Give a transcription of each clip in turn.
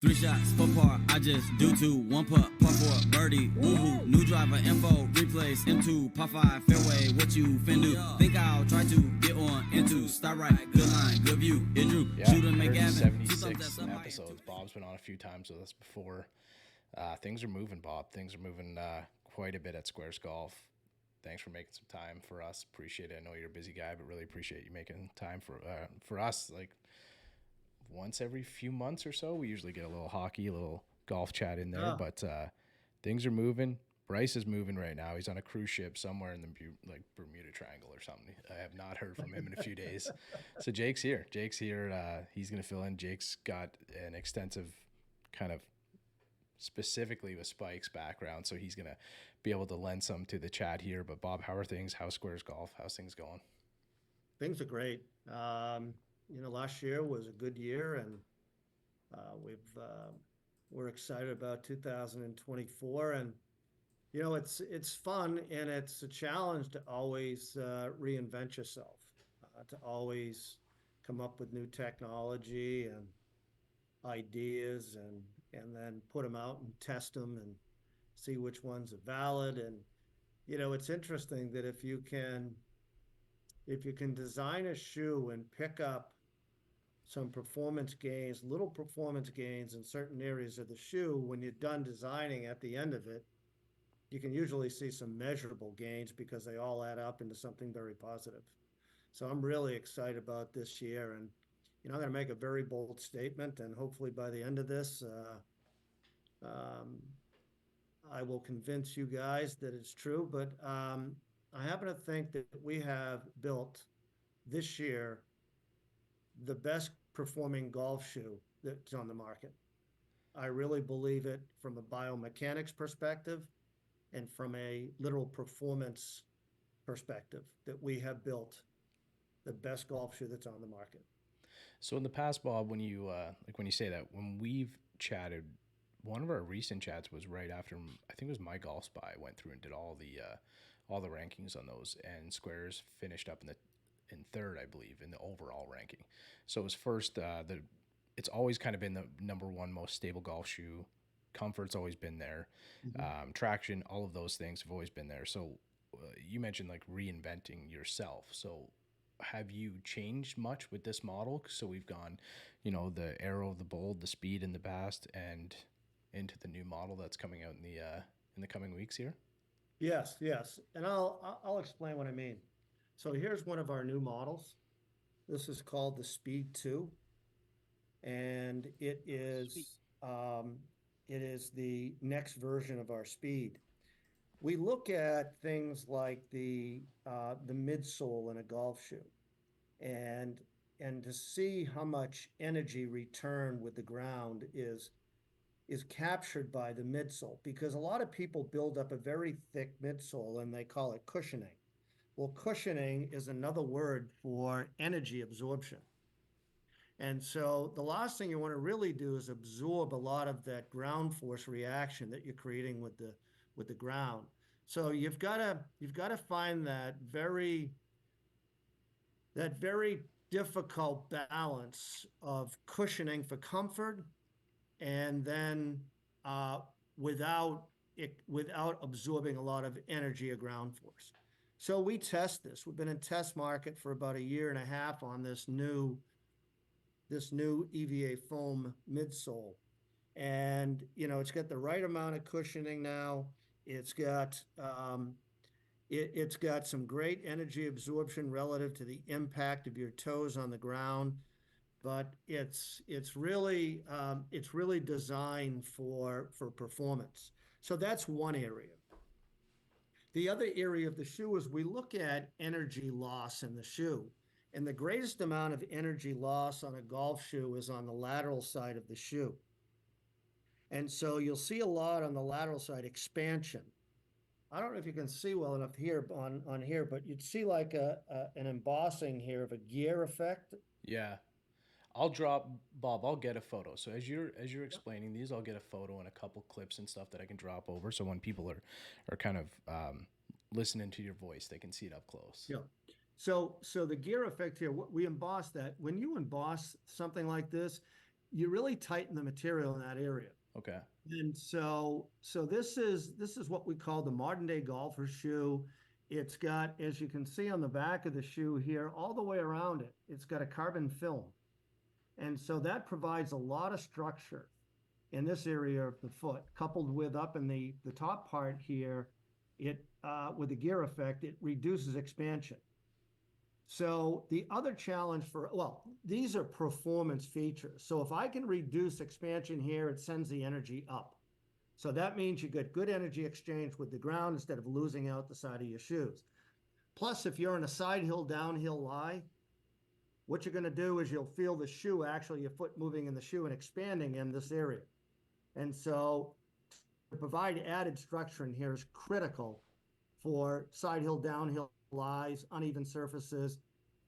3 shots, 4 par, I just do 2. 1 putt, par 4, birdie, woohoo. New driver, info, replace, M2, par 5, fairway, what you fin do? Think I'll try to get on into, start right, good line, good view, it drew, shoot and make Gavin. 76 episodes. Bob's been on a few times with us before. Things are moving, Bob. Things are moving quite a bit at Sqairz Golf. Thanks for making some time for us. Appreciate it. I know you're a busy guy, but really appreciate you making time for us. Like once every few months or so, we usually get a little hockey, a little golf chat in there. But things are moving. Bryce is moving right now. He's on a cruise ship somewhere in the Bermuda Triangle or something. I have not heard from him in a few days. So Jake's here. He's going to fill in. Jake's got an extensive kind of specifically with Spike's background, so he's going to be able to lend some to the chat here. But Bob, how are things? How's Sqairz Golf? How's things going? Things are great. Last year was a good year, and we're excited about 2024. And it's fun, and it's a challenge to always reinvent yourself, to always come up with new technology and ideas, and then put them out and test them and see which ones are valid. And it's interesting that if you can design a shoe and pick up some little performance gains in certain areas of the shoe, when you're done designing at the end of it, you can usually see some measurable gains because they all add up into something very positive. So I'm really excited about this year, and I'm going to make a very bold statement, and hopefully by the end of this, I will convince you guys that it's true. But I happen to think that we have built this year the best performing golf shoe that's on the market. I really believe it from a biomechanics perspective and from a literal performance perspective, that we have built the best golf shoe that's on the market. So in the past, Bob, when you say that, when we've chatted, one of our recent chats was right after, I think it was my golf spy, went through and did all the rankings on those, and Sqairz finished up in third, I believe, in the overall ranking. So it was first. It's always kind of been the number one most stable golf shoe. Comfort's always been there. Mm-hmm. Traction, all of those things have always been there. So you mentioned like reinventing yourself. So have you changed much with this model? So we've gone, the arrow, the bold, the speed in the past, and into the new model that's coming out in the coming weeks here. Yes, and I'll explain what I mean. So here's one of our new models. This is called the Speed 2, and it is the next version of our Speed. We look at things like the midsole in a golf shoe, and to see how much energy return with the ground is captured by the midsole, because a lot of people build up a very thick midsole and they call it cushioning. Well, cushioning is another word for energy absorption. And so the last thing you want to really do is absorb a lot of that ground force reaction that you're creating with the ground. So you've got to find that very difficult balance of cushioning for comfort, and then without absorbing a lot of energy or ground force. So we test this. We've been in test market for about 1.5 years on this new EVA foam midsole, and it's got the right amount of cushioning now. It's got some great energy absorption relative to the impact of your toes on the ground, but it's really designed for performance. So that's one area. The other area of the shoe is we look at energy loss in the shoe, and the greatest amount of energy loss on a golf shoe is on the lateral side of the shoe. And so you'll see a lot on the lateral side expansion. I don't know if you can see well enough here on here, but you'd see like an embossing here of a gear effect. Yeah. Bob, I'll get a photo. So as you're explaining these, I'll get a photo and a couple clips and stuff that I can drop over. So when people are kind of listening to your voice, they can see it up close. Yeah. So the gear effect here, we emboss that. When you emboss something like this, you really tighten the material in that area. Okay. And so this is what we call the modern day golfer shoe. It's got, as you can see on the back of the shoe here, all the way around it, it's got a carbon film. And so that provides a lot of structure in this area of the foot, coupled with up in the top part here, it with the gear effect, it reduces expansion. So the other challenge well, these are performance features. So if I can reduce expansion here, it sends the energy up. So that means you get good energy exchange with the ground instead of losing out the side of your shoes. Plus, if you're in a side hill, downhill lie, what you're going to do is you'll feel the shoe, actually your foot moving in the shoe and expanding in this area. And so to provide added structure in here is critical for side hill, downhill lies, uneven surfaces,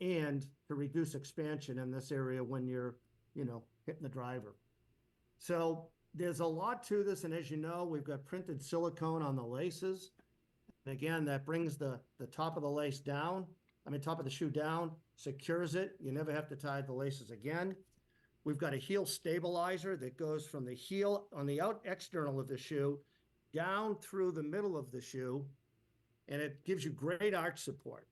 and to reduce expansion in this area when you're, hitting the driver. So there's a lot to this. And as you know, we've got printed silicone on the laces. And again, that brings the top of the lace down. Top of the shoe down, secures it. You never have to tie the laces again. We've got a heel stabilizer that goes from the heel on the out external of the shoe down through the middle of the shoe, and it gives you great arch support.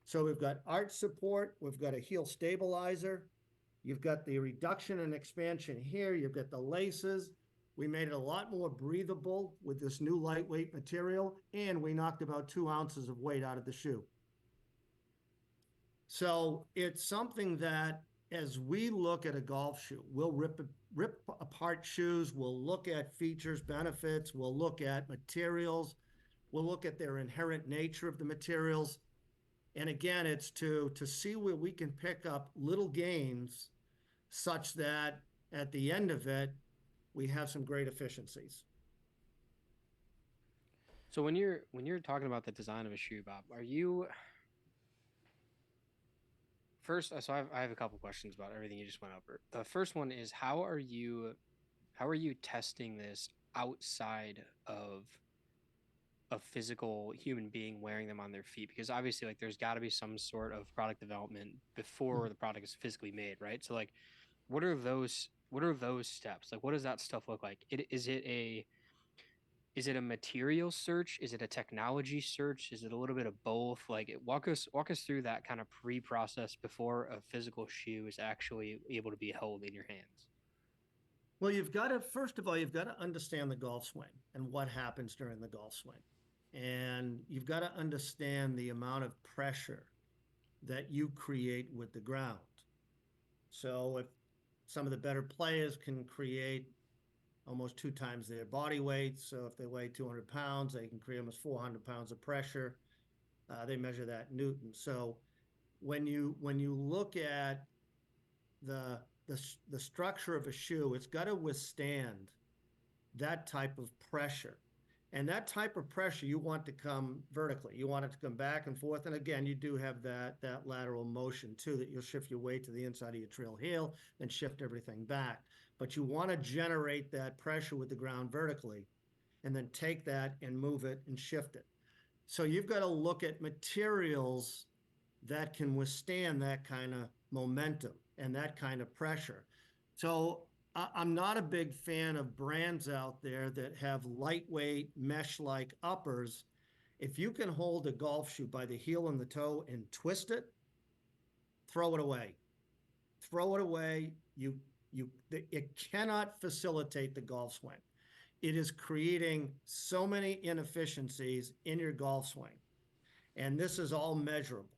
So we've got arch support, we've got a heel stabilizer, you've got the reduction and expansion here, you've got the laces. We made it a lot more breathable with this new lightweight material, and we knocked about 2 ounces of weight out of the shoe. So it's something that, as we look at a golf shoe, we'll rip apart shoes, we'll look at features, benefits, we'll look at materials, we'll look at their inherent nature of the materials. And again, it's to see where we can pick up little gains such that at the end of it, we have some great efficiencies. So when you're talking about the design of a shoe, Bob, are you... First, so I have a couple questions about everything you just went over. The first one is, how are you testing this outside of a physical human being wearing them on their feet? Because obviously, like, there's got to be some sort of product development before the product is physically made, right? So, like, what are those steps? Like, what does that stuff look like? Is it a material search? Is it a technology search? Is it a little bit of both? Like, walk us through that kind of pre-process before a physical shoe is actually able to be held in your hands. Well, first of all, you've got to understand the golf swing and what happens during the golf swing. And you've got to understand the amount of pressure that you create with the ground. So if some of the better players can create almost 2 times their body weight. So if they weigh 200 pounds, they can create almost 400 pounds of pressure. They measure that in Newton. So when you look at the structure of a shoe, it's got to withstand that type of pressure. And that type of pressure, you want to come vertically. You want it to come back and forth. And again, you do have that lateral motion too, that you'll shift your weight to the inside of your trail heel and shift everything back. But you want to generate that pressure with the ground vertically and then take that and move it and shift it. So you've got to look at materials that can withstand that kind of momentum and that kind of pressure. So I'm not a big fan of brands out there that have lightweight mesh-like uppers. If you can hold a golf shoe by the heel and the toe and twist it, throw it away. Throw it away. It cannot facilitate the golf swing. It is creating so many inefficiencies in your golf swing. And this is all measurable,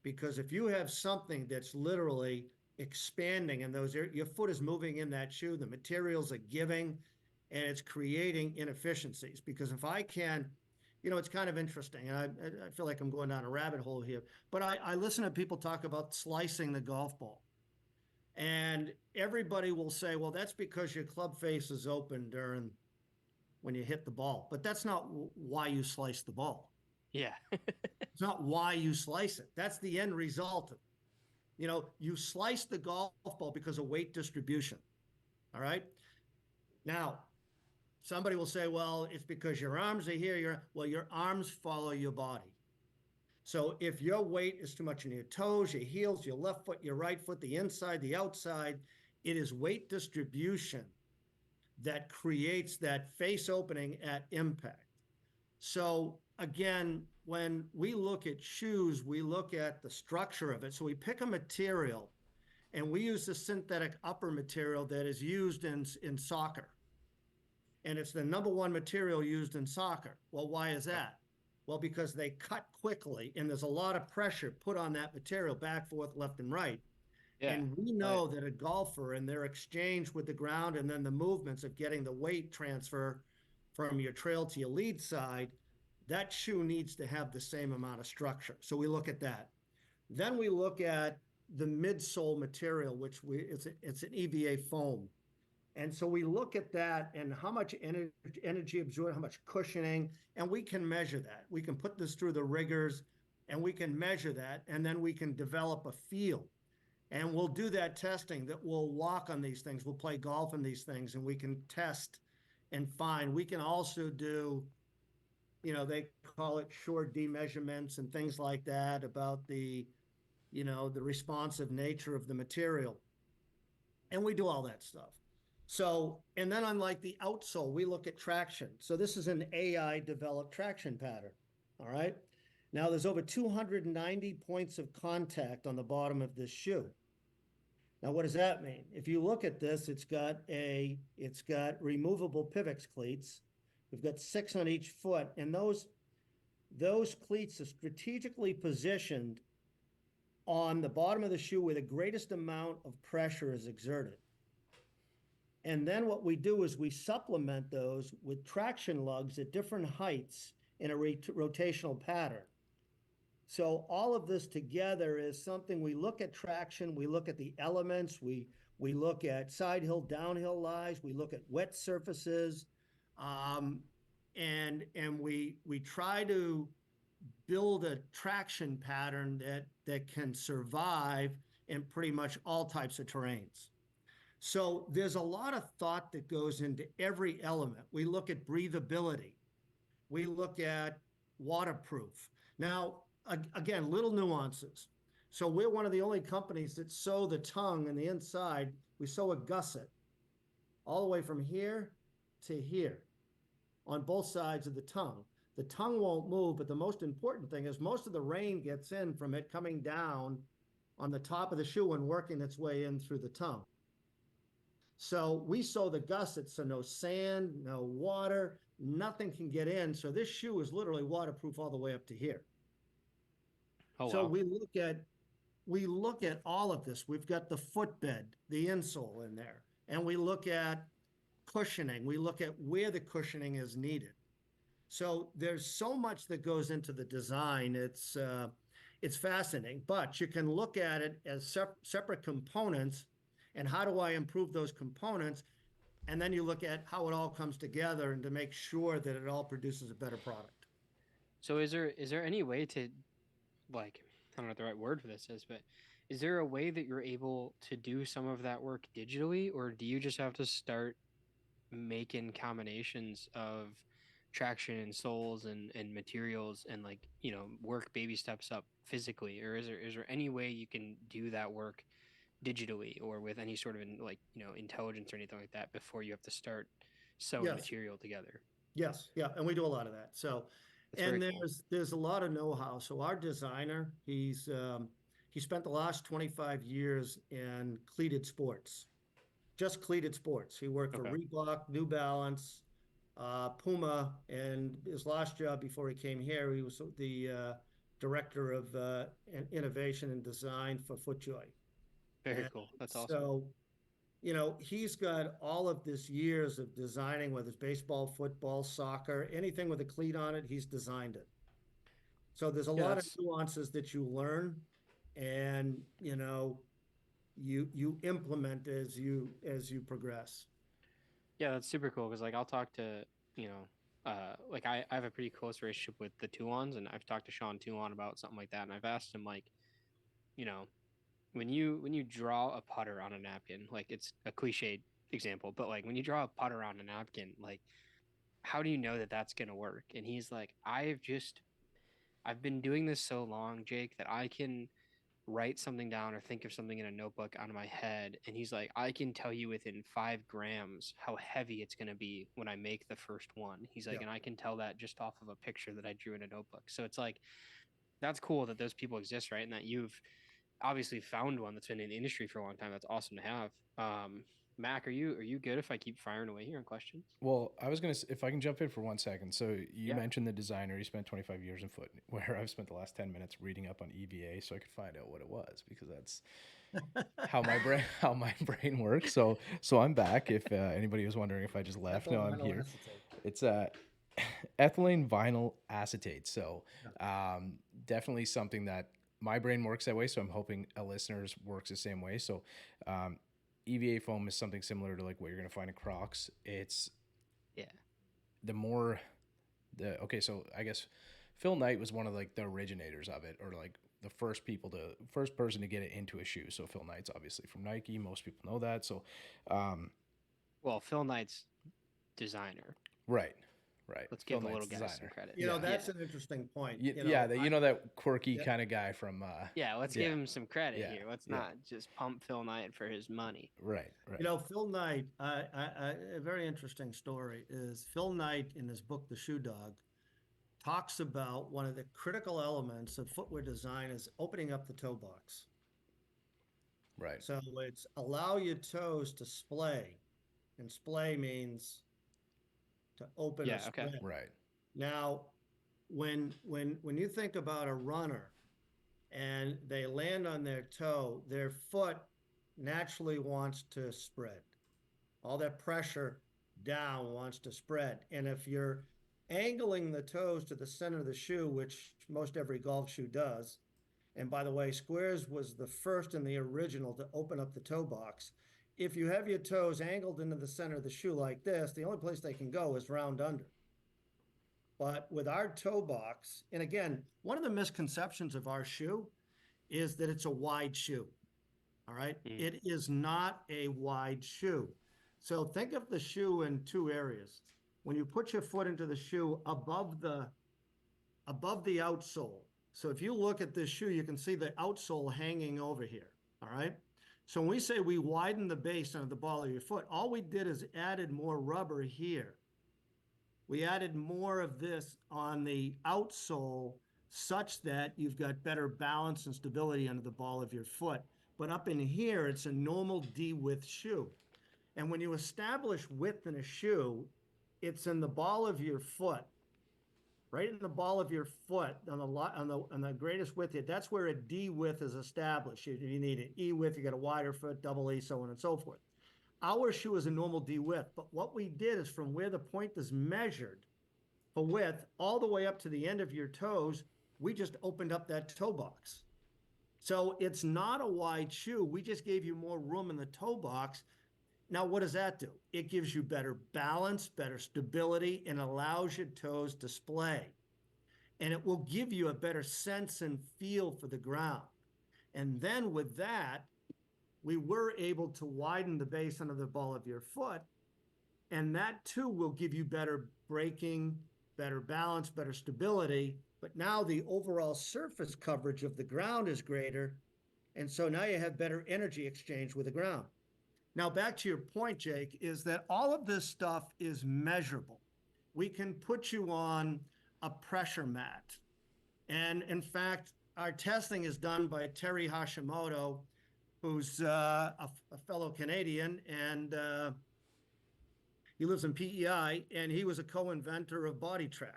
because if you have something that's literally expanding and your foot is moving in that shoe, the materials are giving, and it's creating inefficiencies. Because if I can, it's kind of interesting, and I feel like I'm going down a rabbit hole here, but I listen to people talk about slicing the golf ball. And everybody will say, well, that's because your club face is open when you hit the ball. But that's not why you slice the ball. Yeah. It's not why you slice it. That's the end result. You slice the golf ball because of weight distribution. All right. Now, somebody will say, well, it's because your arms are here. Your arms follow your body. So if your weight is too much in your toes, your heels, your left foot, your right foot, the inside, the outside, It is weight distribution that creates that face opening at impact. So again, when we look at shoes, we look at the structure of it. So we pick a material and we use the synthetic upper material that is used in soccer. And it's the number one material used in soccer. Well, why is that? Well, because they cut quickly and there's a lot of pressure put on that material back, forth, left, and right. Yeah. And we know that a golfer and their exchange with the ground and then the movements of getting the weight transfer from your trail to your lead side, that shoe needs to have the same amount of structure. So we look at that. Then we look at the midsole material, which it's an EVA foam. And so we look at that and how much energy absorbed, how much cushioning, and we can measure that. We can put this through the rigors and we can measure that, and then we can develop a feel. And we'll do that testing that we'll walk on these things. We'll play golf on these things and we can test and find. We can also do, they call it short D measurements and things like that about the responsive nature of the material. And we do all that stuff. So, and then unlike the outsole, we look at traction. So this is an AI developed traction pattern. All right. Now there's over 290 points of contact on the bottom of this shoe. Now, what does that mean? If you look at this, it's got removable pivots cleats. We've got 6 on each foot, and those cleats are strategically positioned on the bottom of the shoe where the greatest amount of pressure is exerted. And then what we do is we supplement those with traction lugs at different heights in a rotational pattern. So all of this together is something we look at traction, we look at the elements, we look at side hill, downhill lies, we look at wet surfaces, and we try to build a traction pattern that can survive in pretty much all types of terrains. So there's a lot of thought that goes into every element. We look at breathability. We look at waterproof. Now, again, little nuances. So we're one of the only companies that sew the tongue and the inside. We sew a gusset all the way from here to here on both sides of the tongue. The tongue won't move, but the most important thing is most of the rain gets in from it coming down on the top of the shoe and working its way in through the tongue. So we sew the gusset so no sand, no water, nothing can get in. So this shoe is literally waterproof all the way up to here. Oh, so wow. we look at all of this. We've got the footbed, the insole in there, and we look at cushioning. We look at where the cushioning is needed. So there's so much that goes into the design. It's fascinating, but you can look at it as separate components and how do I improve those components? And then you look at how it all comes together and to make sure that it all produces a better product. So is there any way to, like, I don't know what the right word for this is, but is there a way that you're able to do some of that work digitally, or do you just have to start making combinations of traction and soles and materials and work baby steps up physically, or is there any way you can do that work digitally or with any sort of intelligence or anything like that before you have to start sewing material together? Yes, yeah, and we do a lot of that. So, That's and very cool. there's a lot of know-how. So our designer, he spent the last 25 years in cleated sports, just cleated sports. He worked for Reebok, New Balance, Puma, and his last job before he came here, he was the director of innovation and design for FootJoy. Very cool. That's awesome. So, he's got all of this years of designing, whether it's baseball, football, soccer, anything with a cleat on it, he's designed it. So there's a lot of nuances that you learn and, you implement as you progress. Yeah, that's super cool because I'll talk to, I have a pretty close relationship with the Toulons, and I've talked to Sean Toulon about something like that, and I've asked him when you draw a putter on a napkin, it's a cliched example, but when you draw a putter on a napkin, how do you know that that's gonna work? And he's like, I've been doing this so long, Jake, that I can write something down or think of something in a notebook out of my head. And he's like, I can tell you within 5 grams how heavy it's going to be when I make the first one. He's like, Yeah. and I can tell that just off of a picture that I drew in a notebook. So it's like, that's cool that those people exist, right? And that you've obviously found one that's been in the industry for a long time. That's awesome to have. Mac, are you good if I keep firing away here on questions? Well, I was going to, if I can jump in for 1 second. So you Yeah. mentioned the designer, you spent 25 years in where I've spent the last 10 minutes reading up on EVA so I could find out what it was, because that's how my brain works. So I'm back. If anybody was wondering if I just left, no, I'm Ethyl here. vinyl acetate. It's ethylene vinyl acetate. So definitely something that my brain works that way. So I'm hoping a listener's works the same way. So EVA foam is something similar to like what you're going to find in Crocs. It's so I guess Phil Knight was one of like the originators of it, or like the first person to get it into a shoe. So Phil Knight's obviously from Nike. Most people know that. So, well, Phil Knight's designer. Right. Let's Phil give the Knight's little guy designer. some credit. You know, that's an interesting point. That quirky kind of guy from. Let's give him some credit here. Let's yeah. not just pump Phil Knight for his money. Right. You know, Phil Knight, a very interesting story is Phil Knight in his book, The Shoe Dog, talks about one of the critical elements of footwear design is opening up the toe box. Right. So it's allow your toes to splay, and splay means to open or spread. Right. Now, when you think about a runner and they land on their toe, their foot naturally wants to spread. All that pressure down wants to spread. And if you're angling the toes to the center of the shoe, which most every golf shoe does, and by the way, Sqairz was the first and the original to open up the toe box. If you have your toes angled into the center of the shoe like this, the only place they can go is round under. But with our toe box, and again, one of the misconceptions of our shoe is that it's a wide shoe. All right. It is not a wide shoe. So think of the shoe in two areas. When you put your foot into the shoe above the outsole. So if you look at this shoe, you can see the outsole hanging over here. All right. So when we say we widen the base under the ball of your foot, all we did is added more rubber here. We added more of this on the outsole such that you've got better balance and stability under the ball of your foot. But up in here, it's a normal D-width shoe. And when you establish width in a shoe, it's in the ball of your foot, right in the ball of your foot on the greatest width. That's where a D-width is established. You need an E-width, you got a wider foot, double E, so on and so forth. Our shoe is a normal D-width, but what we did is from where the point is measured for width all the way up to the end of your toes, we just opened up that toe box. So it's not a wide shoe. We just gave you more room in the toe box. Now, what does that do? It gives you better balance, better stability, and allows your toes to splay. And it will give you a better sense and feel for the ground. And then with that, we were able to widen the base under the ball of your foot. And that too will give you better braking, better balance, better stability. But now the overall surface coverage of the ground is greater. And so now you have better energy exchange with the ground. Now, back to your point, Jake, is that all of this stuff is measurable. We can put you on a pressure mat. And in fact, our testing is done by Terry Hashimoto, who's a fellow Canadian, and he lives in PEI, and he was a co-inventor of BodyTrack.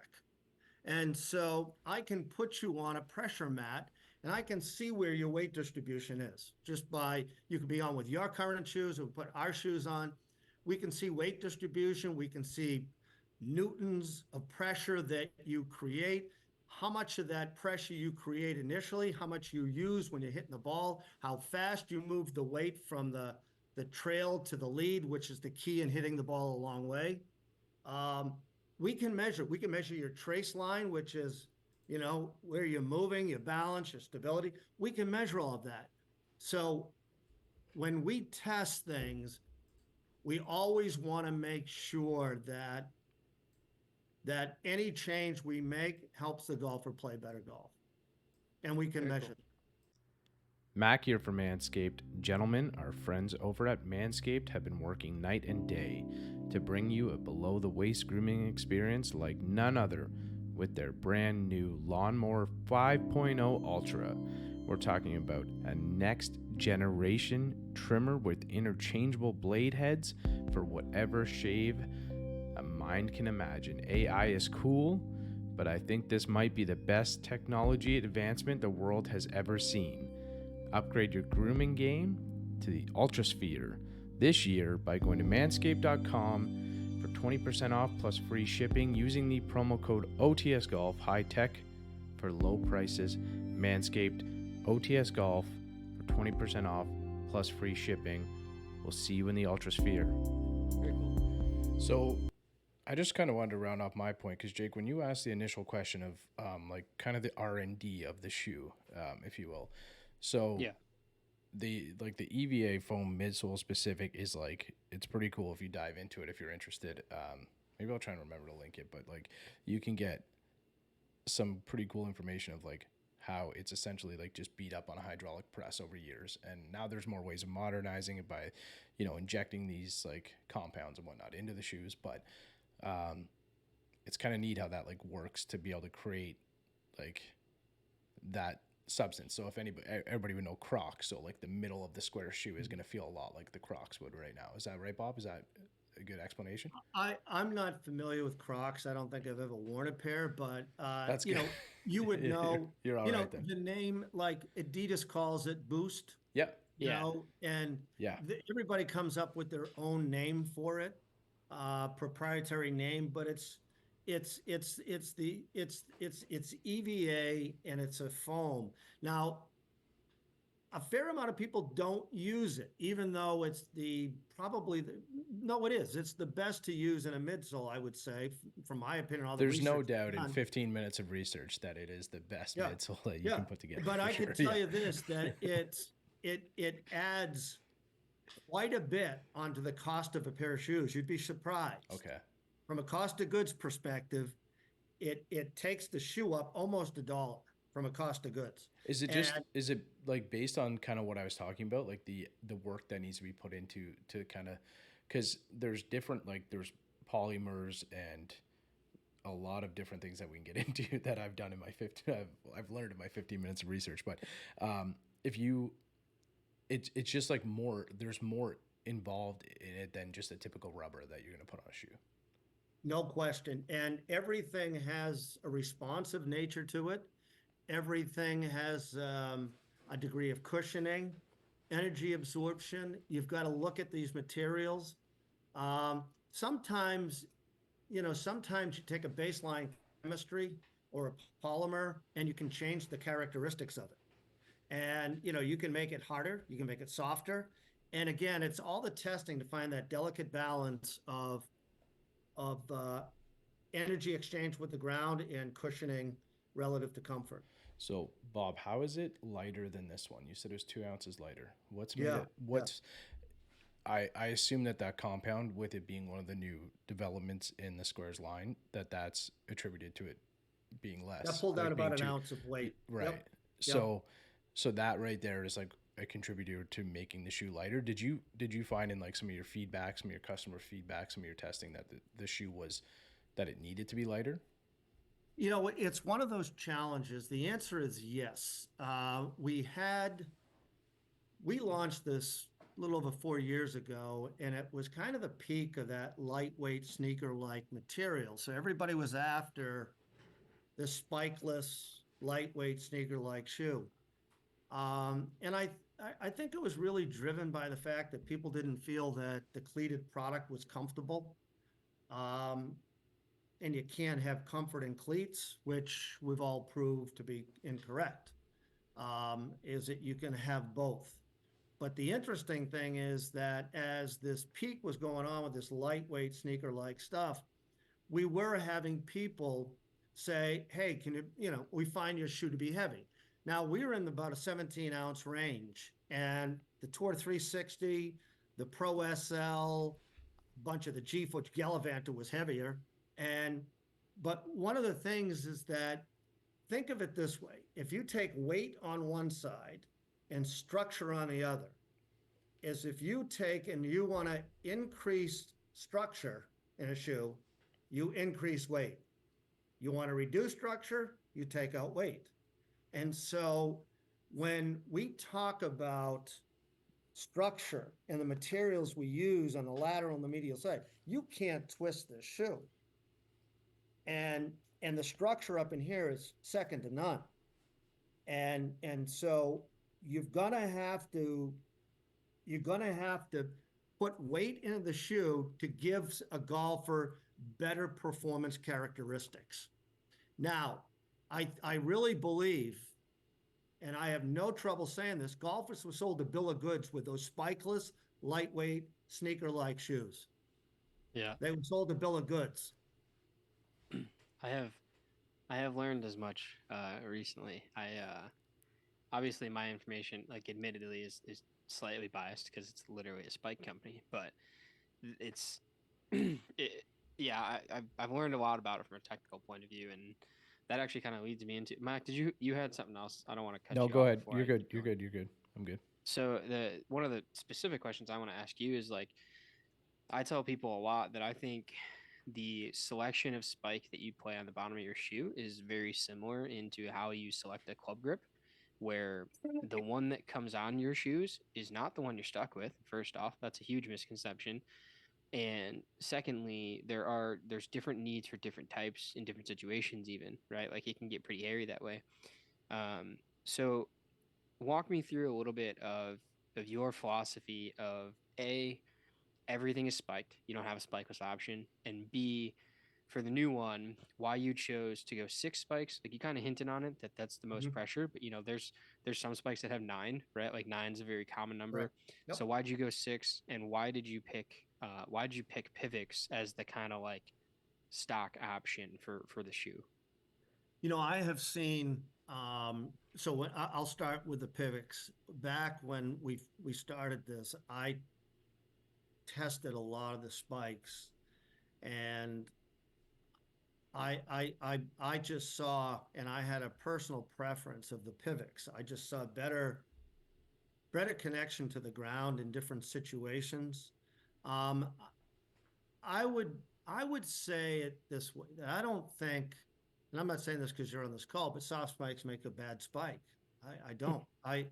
And so I can put you on a pressure mat, and I can see where your weight distribution is just by, you could be on with your current shoes, or put our shoes on. We can see weight distribution. We can see newtons of pressure that you create, how much of that pressure you create initially, how much you use when you're hitting the ball, how fast you move the weight from the trail to the lead, which is the key in hitting the ball a long way. We can measure your trace line, which is, you know, where you're moving, your balance, your stability. We can measure all of that. So when we test things, we always want to make sure that any change we make helps the golfer play better golf. And we can measure. Mac here for Manscaped. Gentlemen, our friends over at Manscaped have been working night and day to bring you a below-the-waist grooming experience like none other with their brand new Lawnmower 5.0 Ultra. We're talking about a next-generation trimmer with interchangeable blade heads for whatever shave a mind can imagine. AI is cool, but I think this might be the best technology advancement the world has ever seen. Upgrade your grooming game to the Ultrasphere this year by going to manscaped.com for 20% off plus free shipping using the promo code OTS Golf. High tech for low prices. Manscaped OTS Golf for 20% off plus free shipping. We'll see you in the Ultrasphere. Very cool. So I just kind of wanted to round off my point because Jake, when you asked the initial question of like kind of the R&D of the shoe, if you will. So Yeah. the EVA foam midsole specific is like, it's pretty cool if you dive into it, if you're interested. Maybe I'll try and remember to link it, but like you can get some pretty cool information of like how it's essentially like just beat up on a hydraulic press over years. And now there's more ways of modernizing it by, you know, injecting these like compounds and whatnot into the shoes. But it's kind of neat how that like works to be able to create like that substance. So if everybody would know Crocs, so like the middle of the square shoe is going to feel a lot like the Crocs would right now. Is that right, Bob? Is that a good explanation? I'm not familiar with Crocs. I don't think I've ever worn a pair, but That's you good. know, you would know. You're all you know, right then. the name, like Adidas calls it Boost. Yep. You Yeah. know, and Yeah. everybody comes up with their own name for it, proprietary name, but it's EVA and it's a foam. Now, a fair amount of people don't use it, even though it's no, it is. It's the best to use in a midsole, I would say, from my opinion. All the There's no research doubt in done. 15 minutes of research that it is the best Yeah. midsole that you Yeah, can put together. but for I sure. can tell Yeah. you this, that it adds quite a bit onto the cost of a pair of shoes. You'd be surprised. Okay. From a cost of goods perspective, it takes the shoe up almost $1 from a cost of goods. Is it just And- is it like based on kind of what I was talking about, like the work that needs to be put into to kind of, because there's different, like there's polymers and a lot of different things that we can get into that I've done in my 15 I've learned in my 15 minutes of research. But if you it's just like there's more involved in it than just a typical rubber that you're going to put on a shoe. No question. And everything has a responsive nature to it. Everything has a degree of cushioning, energy absorption. You've got to look at these materials. Sometimes you take a baseline chemistry or a polymer and you can change the characteristics of it. And, you can make it harder, you can make it softer. And again, it's all the testing to find that delicate balance of energy exchange with the ground and cushioning relative to comfort. So Bob, how is it lighter than this one? You said it was 2 ounces lighter. What's made Yeah, it? What's I assume that compound, with it being one of the new developments in the Sqairz line, that's attributed to it being less. That pulled out like about being an ounce of weight. Right. Yep. So that right there is like a contributor to making the shoe lighter. Did you find in like some of your feedback, some of your customer feedback, some of your testing that the shoe that it needed to be lighter? It's one of those challenges. The answer is yes. We launched this a little over 4 years ago, and it was kind of the peak of that lightweight sneaker-like material. So everybody was after this spikeless, lightweight sneaker-like shoe. And I think it was really driven by the fact that people didn't feel that the cleated product was comfortable. And you can't have comfort in cleats, which we've all proved to be incorrect, is that you can have both. But the interesting thing is that as this peak was going on with this lightweight sneaker-like stuff, we were having people say, hey, we find your shoe to be heavy. Now, we were in about a 17-ounce range, and the Tour 360, the Pro SL, a bunch of the G, which Gallivanter was heavier. But one of the things is that, think of it this way. If you take weight on one side and structure on the other. Is if you take and you want to increase structure in a shoe, you increase weight. You want to reduce structure, you take out weight. And so when we talk about structure and the materials we use on the lateral and the medial side, you can't twist this shoe. And the structure up in here is second to none. And so you're gonna have to put weight into the shoe to give a golfer better performance characteristics. Now, I really believe, and I have no trouble saying this, golfers were sold a bill of goods with those spikeless, lightweight, sneaker-like shoes. Yeah. They were sold a bill of goods. I have learned as much recently. Obviously my information, like admittedly, is slightly biased because it's literally a spike company, but it's yeah, I've learned a lot about it from a technical point of view, and that actually kind of leads me into Mike. Did you had something else? I don't want to cut you No, off. go ahead. before You're I good. keep You're going. good. You're good. I'm good. So one of the specific questions I want to ask you is like, I tell people a lot that I think the selection of spike that you play on the bottom of your shoe is very similar into how you select a club grip, where the one that comes on your shoes is not the one you're stuck with. First off, that's a huge misconception. And secondly, there's different needs for different types in different situations even, right? Like it can get pretty hairy that way. So walk me through a little bit of your philosophy of everything is spiked. You don't have a spikeless option. And B, for the new one, why you chose to go 6 spikes. Like you kind of hinted on it that that's the most pressure, but there's some spikes that have 9, right? Like 9 is a very common number. Right. Yep. So why'd you go 6, and why did you pick Pivx as the kind of like stock option for the shoe? I have seen, so I'll start with the Pivx. Back when we started this, I tested a lot of the spikes, and I just saw, and I had a personal preference of the Pivx. I just saw better connection to the ground in different situations. I would say it this way. I don't think, and I'm not saying this because you're on this call, but soft spikes make a bad spike. I don't. I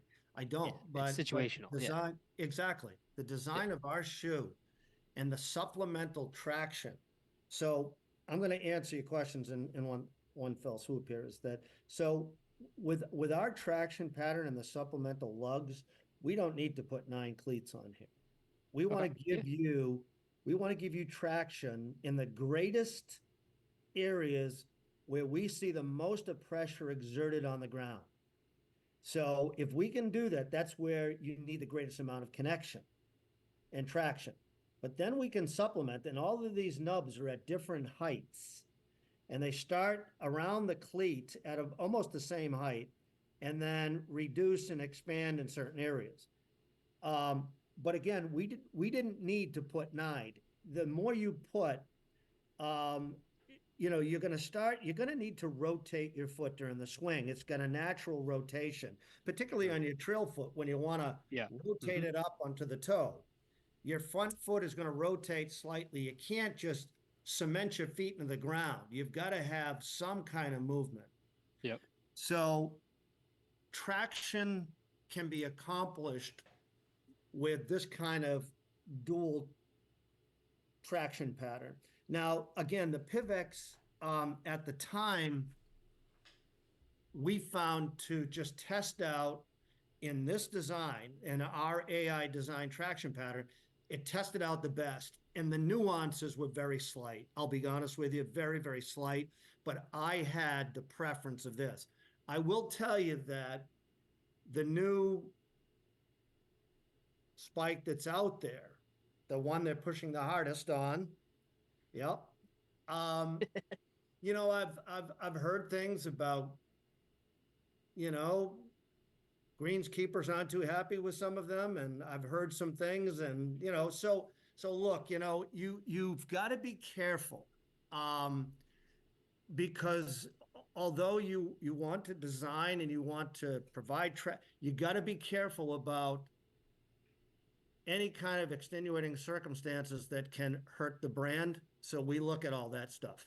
don't. It's situational. Design, exactly. The design of our shoe and the supplemental traction. So I'm going to answer your questions in one fell swoop here. Is that so? With our traction pattern and the supplemental lugs, we don't need to put 9 cleats on here. We want to give you traction in the greatest areas where we see the most of pressure exerted on the ground. So if we can do that, that's where you need the greatest amount of connection and traction. But then we can supplement, and all of these nubs are at different heights, and they start around the cleat at almost the same height, and then reduce and expand in certain areas. But again, we didn't need to put 9. The more you put, you're going to need to rotate your foot during the swing. It's got a natural rotation, particularly on your trail foot when you want to rotate it up onto the toe. Your front foot is going to rotate slightly. You can't just cement your feet into the ground. You've got to have some kind of movement. Yep. So traction can be accomplished with this kind of dual traction pattern. Now, again, the Pivx, at the time, we found to just test out in this design, in our AI design traction pattern, it tested out the best. And the nuances were very slight. I'll be honest with you, very, very slight. But I had the preference of this. I will tell you that the new spike that's out there, the one they're pushing the hardest on, yep. I've heard things about, greenskeepers aren't too happy with some of them, and I've heard some things, and so look, you've got to be careful, because although you want to design and you want to provide you got to be careful about any kind of extenuating circumstances that can hurt the brand. So we look at all that stuff.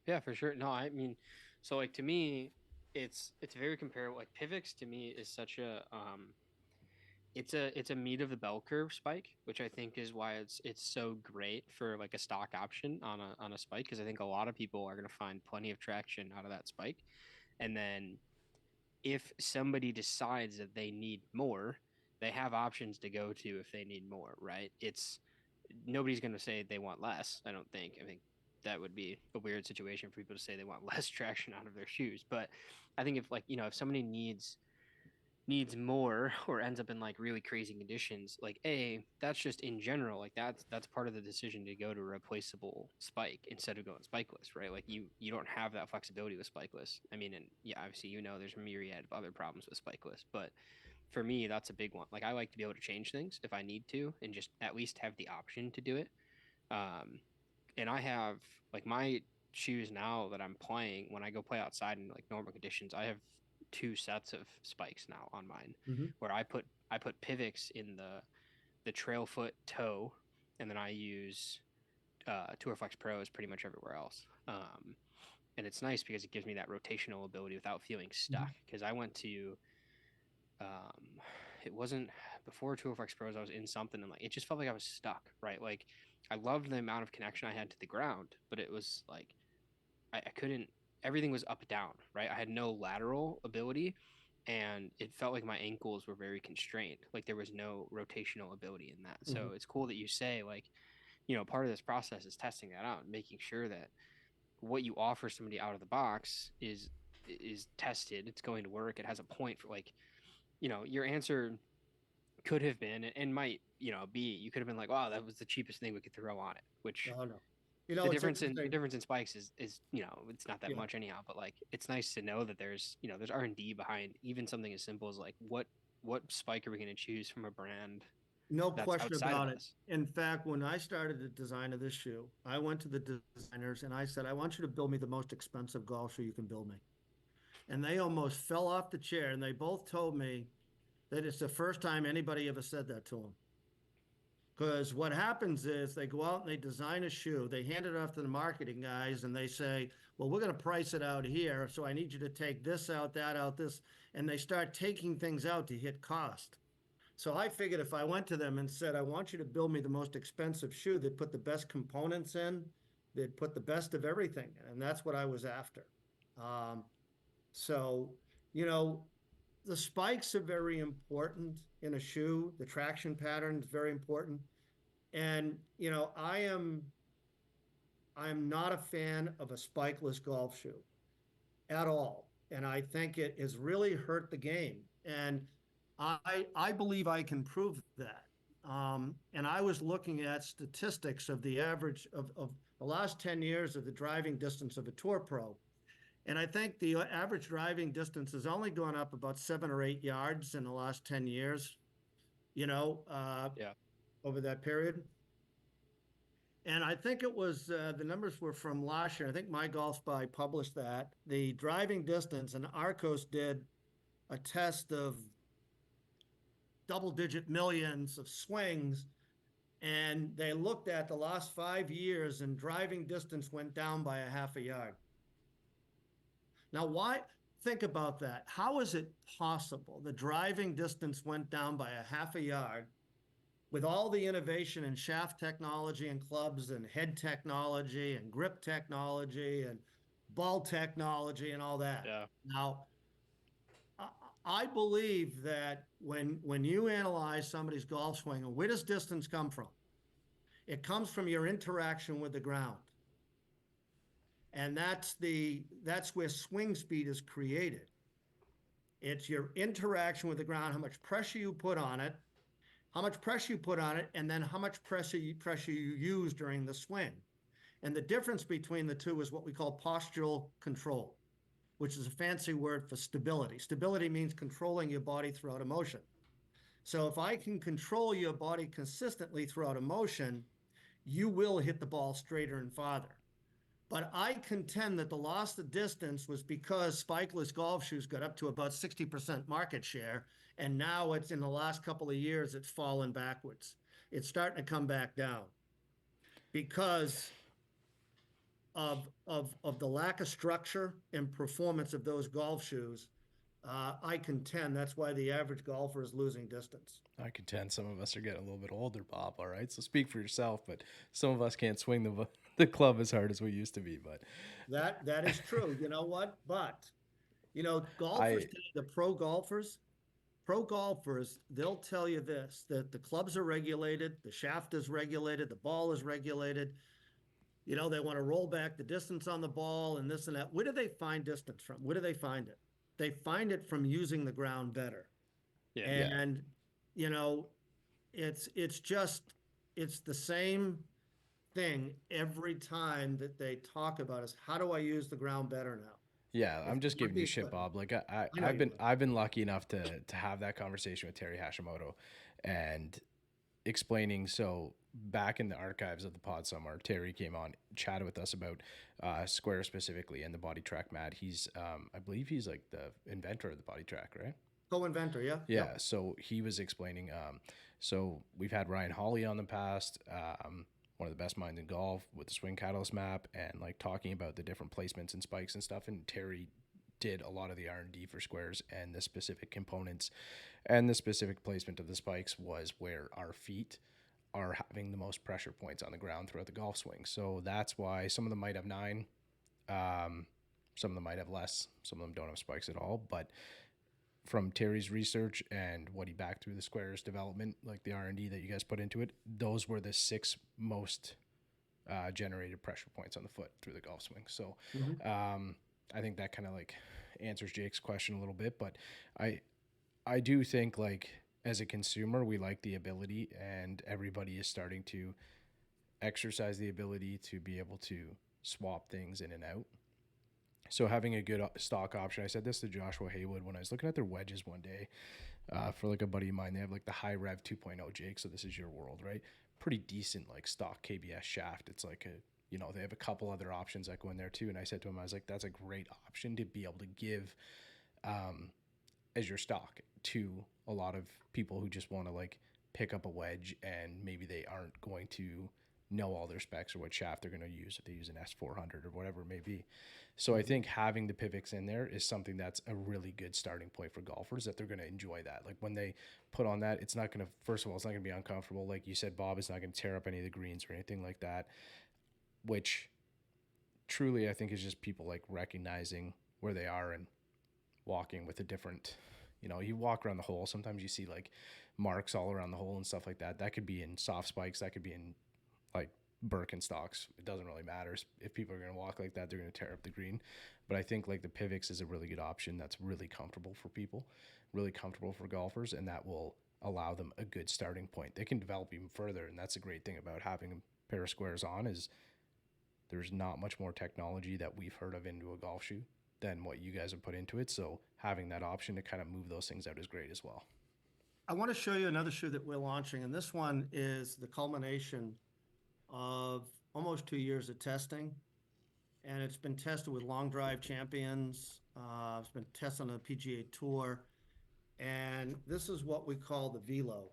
Yeah, for sure. No, I mean, so like to me, it's very comparable. Like Pivx to me is such a it's a meat of the bell curve spike, which I think is why it's so great for like a stock option on a spike, because I think a lot of people are going to find plenty of traction out of that spike. And then if somebody decides that they need more, they have options to go to if they need more, right? It's nobody's going to say they want less, I don't think. I think that would be a weird situation for people to say they want less traction out of their shoes. But I think if like, if somebody needs more or ends up in like really crazy conditions, like that's just in general, like that's part of the decision to go to a replaceable spike instead of going spikeless, right? Like you don't have that flexibility with spikeless. I mean, and yeah, obviously there's a myriad of other problems with spikeless, but for me that's a big one. Like I like to be able to change things if I need to and just at least have the option to do it. And I have like my shoes now that I'm playing when I go play outside in like normal conditions, I have two sets of spikes now on mine, where I put Pivx in the trail foot toe, and then I use Tourflex Pros pretty much everywhere else. And it's nice because it gives me that rotational ability without feeling stuck. Because I went to it wasn't before Tourflex Pros, I was in something and like it just felt like I was stuck, right? Like I loved the amount of connection I had to the ground, but it was like I couldn't, everything was up down, right? I had no lateral ability, and it felt like my ankles were very constrained. Like there was no rotational ability in that. So it's cool that you say like, part of this process is testing that out and making sure that what you offer somebody out of the box is tested. It's going to work. It has a point for like, your answer could have been and might, be, you could have been like, wow, that was the cheapest thing we could throw on it, which No, no. the It's difference in interesting. spikes is it's not that Yeah. much anyhow, but like it's nice to know that there's R&D behind even something as simple as like what spike are we going to choose from a brand No that's question outside of about it. us. In fact, when I started the design of this shoe, I went to the designers and I said, I want you to build me the most expensive golf shoe you can build me. And they almost fell off the chair and they both told me that it's the first time anybody ever said that to them. Because what happens is they go out and they design a shoe, they hand it off to the marketing guys, and they say, well, we're going to price it out here. So I need you to take this out, that out, this. And they start taking things out to hit cost. So I figured if I went to them and said, I want you to build me the most expensive shoe that put the best components in, that put the best of everything. And that's what I was after. Um, so, you know, the spikes are very important in a shoe. The traction pattern is very important. And, I'm not a fan of a spikeless golf shoe at all. And I think it has really hurt the game. And I believe I can prove that. And I was looking at statistics of the average of the last 10 years of the driving distance of a Tour Pro. And I think the average driving distance has only gone up about 7 or 8 yards in the last 10 years, Yeah. over that period. And I think it was the numbers were from last year. I think My Golf Spy published that. The driving distance, and Arcos did a test of double-digit millions of swings, and they looked at the last 5 years, and driving distance went down by a half a yard. Now, why? Think about that. How is it possible the driving distance went down by a half a yard with all the innovation in shaft technology and clubs and head technology and grip technology and ball technology and all that? Yeah. Now, I believe that when you analyze somebody's golf swing, where does distance come from? It comes from your interaction with the ground. And that's where swing speed is created. It's your interaction with the ground, how much pressure you put on it, and then how much pressure you use during the swing. And the difference between the two is what we call postural control, which is a fancy word for stability. Stability means controlling your body throughout a motion. So if I can control your body consistently throughout a motion, you will hit the ball straighter and farther. But I contend that the loss of distance was because spikeless golf shoes got up to about 60% market share. And now it's in the last couple of years, it's fallen backwards. It's starting to come back down because of the lack of structure and performance of those golf shoes. I contend that's why the average golfer is losing distance. I contend some of us are getting a little bit older, Bob. All right, so speak for yourself. But some of us can't swing the club as hard as we used to be. But That is true. You know what? But golfers today, the pro golfers, they'll tell you this, that the clubs are regulated, the shaft is regulated, the ball is regulated. They want to roll back the distance on the ball and this and that. Where do they find distance from? Where do they find it? They find it from using the ground better. Yeah. And, it's the same thing every time that they talk about is how do I use the ground better now? yeah, I'm just giving you shit, but- Bob. Like I know you are. I've been lucky enough to have that conversation with Terry Hashimoto, and explaining. So back in the archives of the pod somewhere, Terry came on, chatted with us about Sqairz specifically and the body track mat. He's I believe he's like the inventor of the body track, right? Co-inventor, yeah. Yeah. So he was explaining. So we've had Ryan Hawley on the past, one of the best minds in golf with the swing catalyst map, and like talking about the different placements and spikes and stuff. And Terry did a lot of the R&D for Sqairz, and the specific components and the specific placement of the spikes was where our feet are having the most pressure points on the ground throughout the golf swing. So that's why some of them might have 9, some of them might have less, some of them don't have spikes at all. But from Terry's research and what he backed through the Sqairz development, like the R&D that you guys put into it, those were the 6 most generated pressure points on the foot through the golf swing. So I think that kind of like answers Jake's question a little bit, but I do think like as a consumer, we like the ability, and everybody is starting to exercise the ability to be able to swap things in and out. So having a good stock option, I said this to Joshua Haywood when I was looking at their wedges one day for like a buddy of mine. They have like the High Rev 2.0, Jake. So this is your world, right? Pretty decent like stock KBS shaft. It's like they have a couple other options that go in there too. And I said to him, I was like, that's a great option to be able to give as your stock to a lot of people who just want to like pick up a wedge, and maybe they aren't going to know all their specs or what shaft they're going to use if they use an S400 or whatever it may be. So I think having the pivots in there is something that's a really good starting point for golfers, that they're going to enjoy that. Like when they put on that, it's not going to, first of all, it's not going to be uncomfortable. Like you said, Bob, it's not going to tear up any of the greens or anything like that, which truly I think is just people like recognizing where they are and walking with a different, you walk around the hole. Sometimes you see like marks all around the hole and stuff like that. That could be in soft spikes. That could be in like Birkenstocks. It doesn't really matter. If people are going to walk like that, they're going to tear up the green. But I think like the Pivox is a really good option that's really comfortable for people, really comfortable for golfers, and that will allow them a good starting point. They can develop even further, and that's a great thing about having a pair of Sqairz on is there's not much more technology that we've heard of into a golf shoe than what you guys have put into it. So having that option to kind of move those things out is great as well. I want to show you another shoe that we're launching, and this one is the culmination of almost 2 years of testing, and it's been tested with long drive champions. It's been tested on the PGA Tour, and this is what we call the Velo,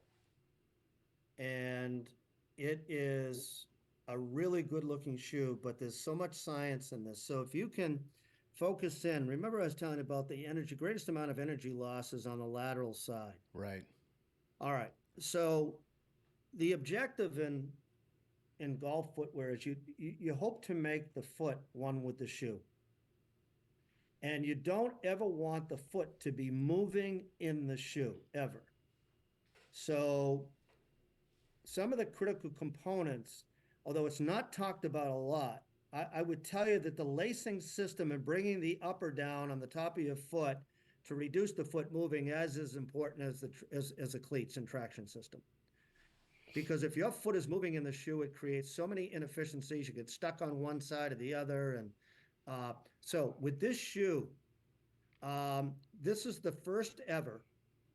and it is a really good looking shoe, but there's so much science in this. So if you can focus in, remember I was telling you about the greatest amount of energy losses on the lateral side. Right. All right. So the objective in golf footwear is you hope to make the foot one with the shoe. And you don't ever want the foot to be moving in the shoe, ever. So some of the critical components, although it's not talked about a lot, I would tell you that the lacing system and bringing the upper down on the top of your foot to reduce the foot moving as important as the cleats and traction system. Because if your foot is moving in the shoe, it creates so many inefficiencies. You get stuck on one side or the other. And so with this shoe, this is the first ever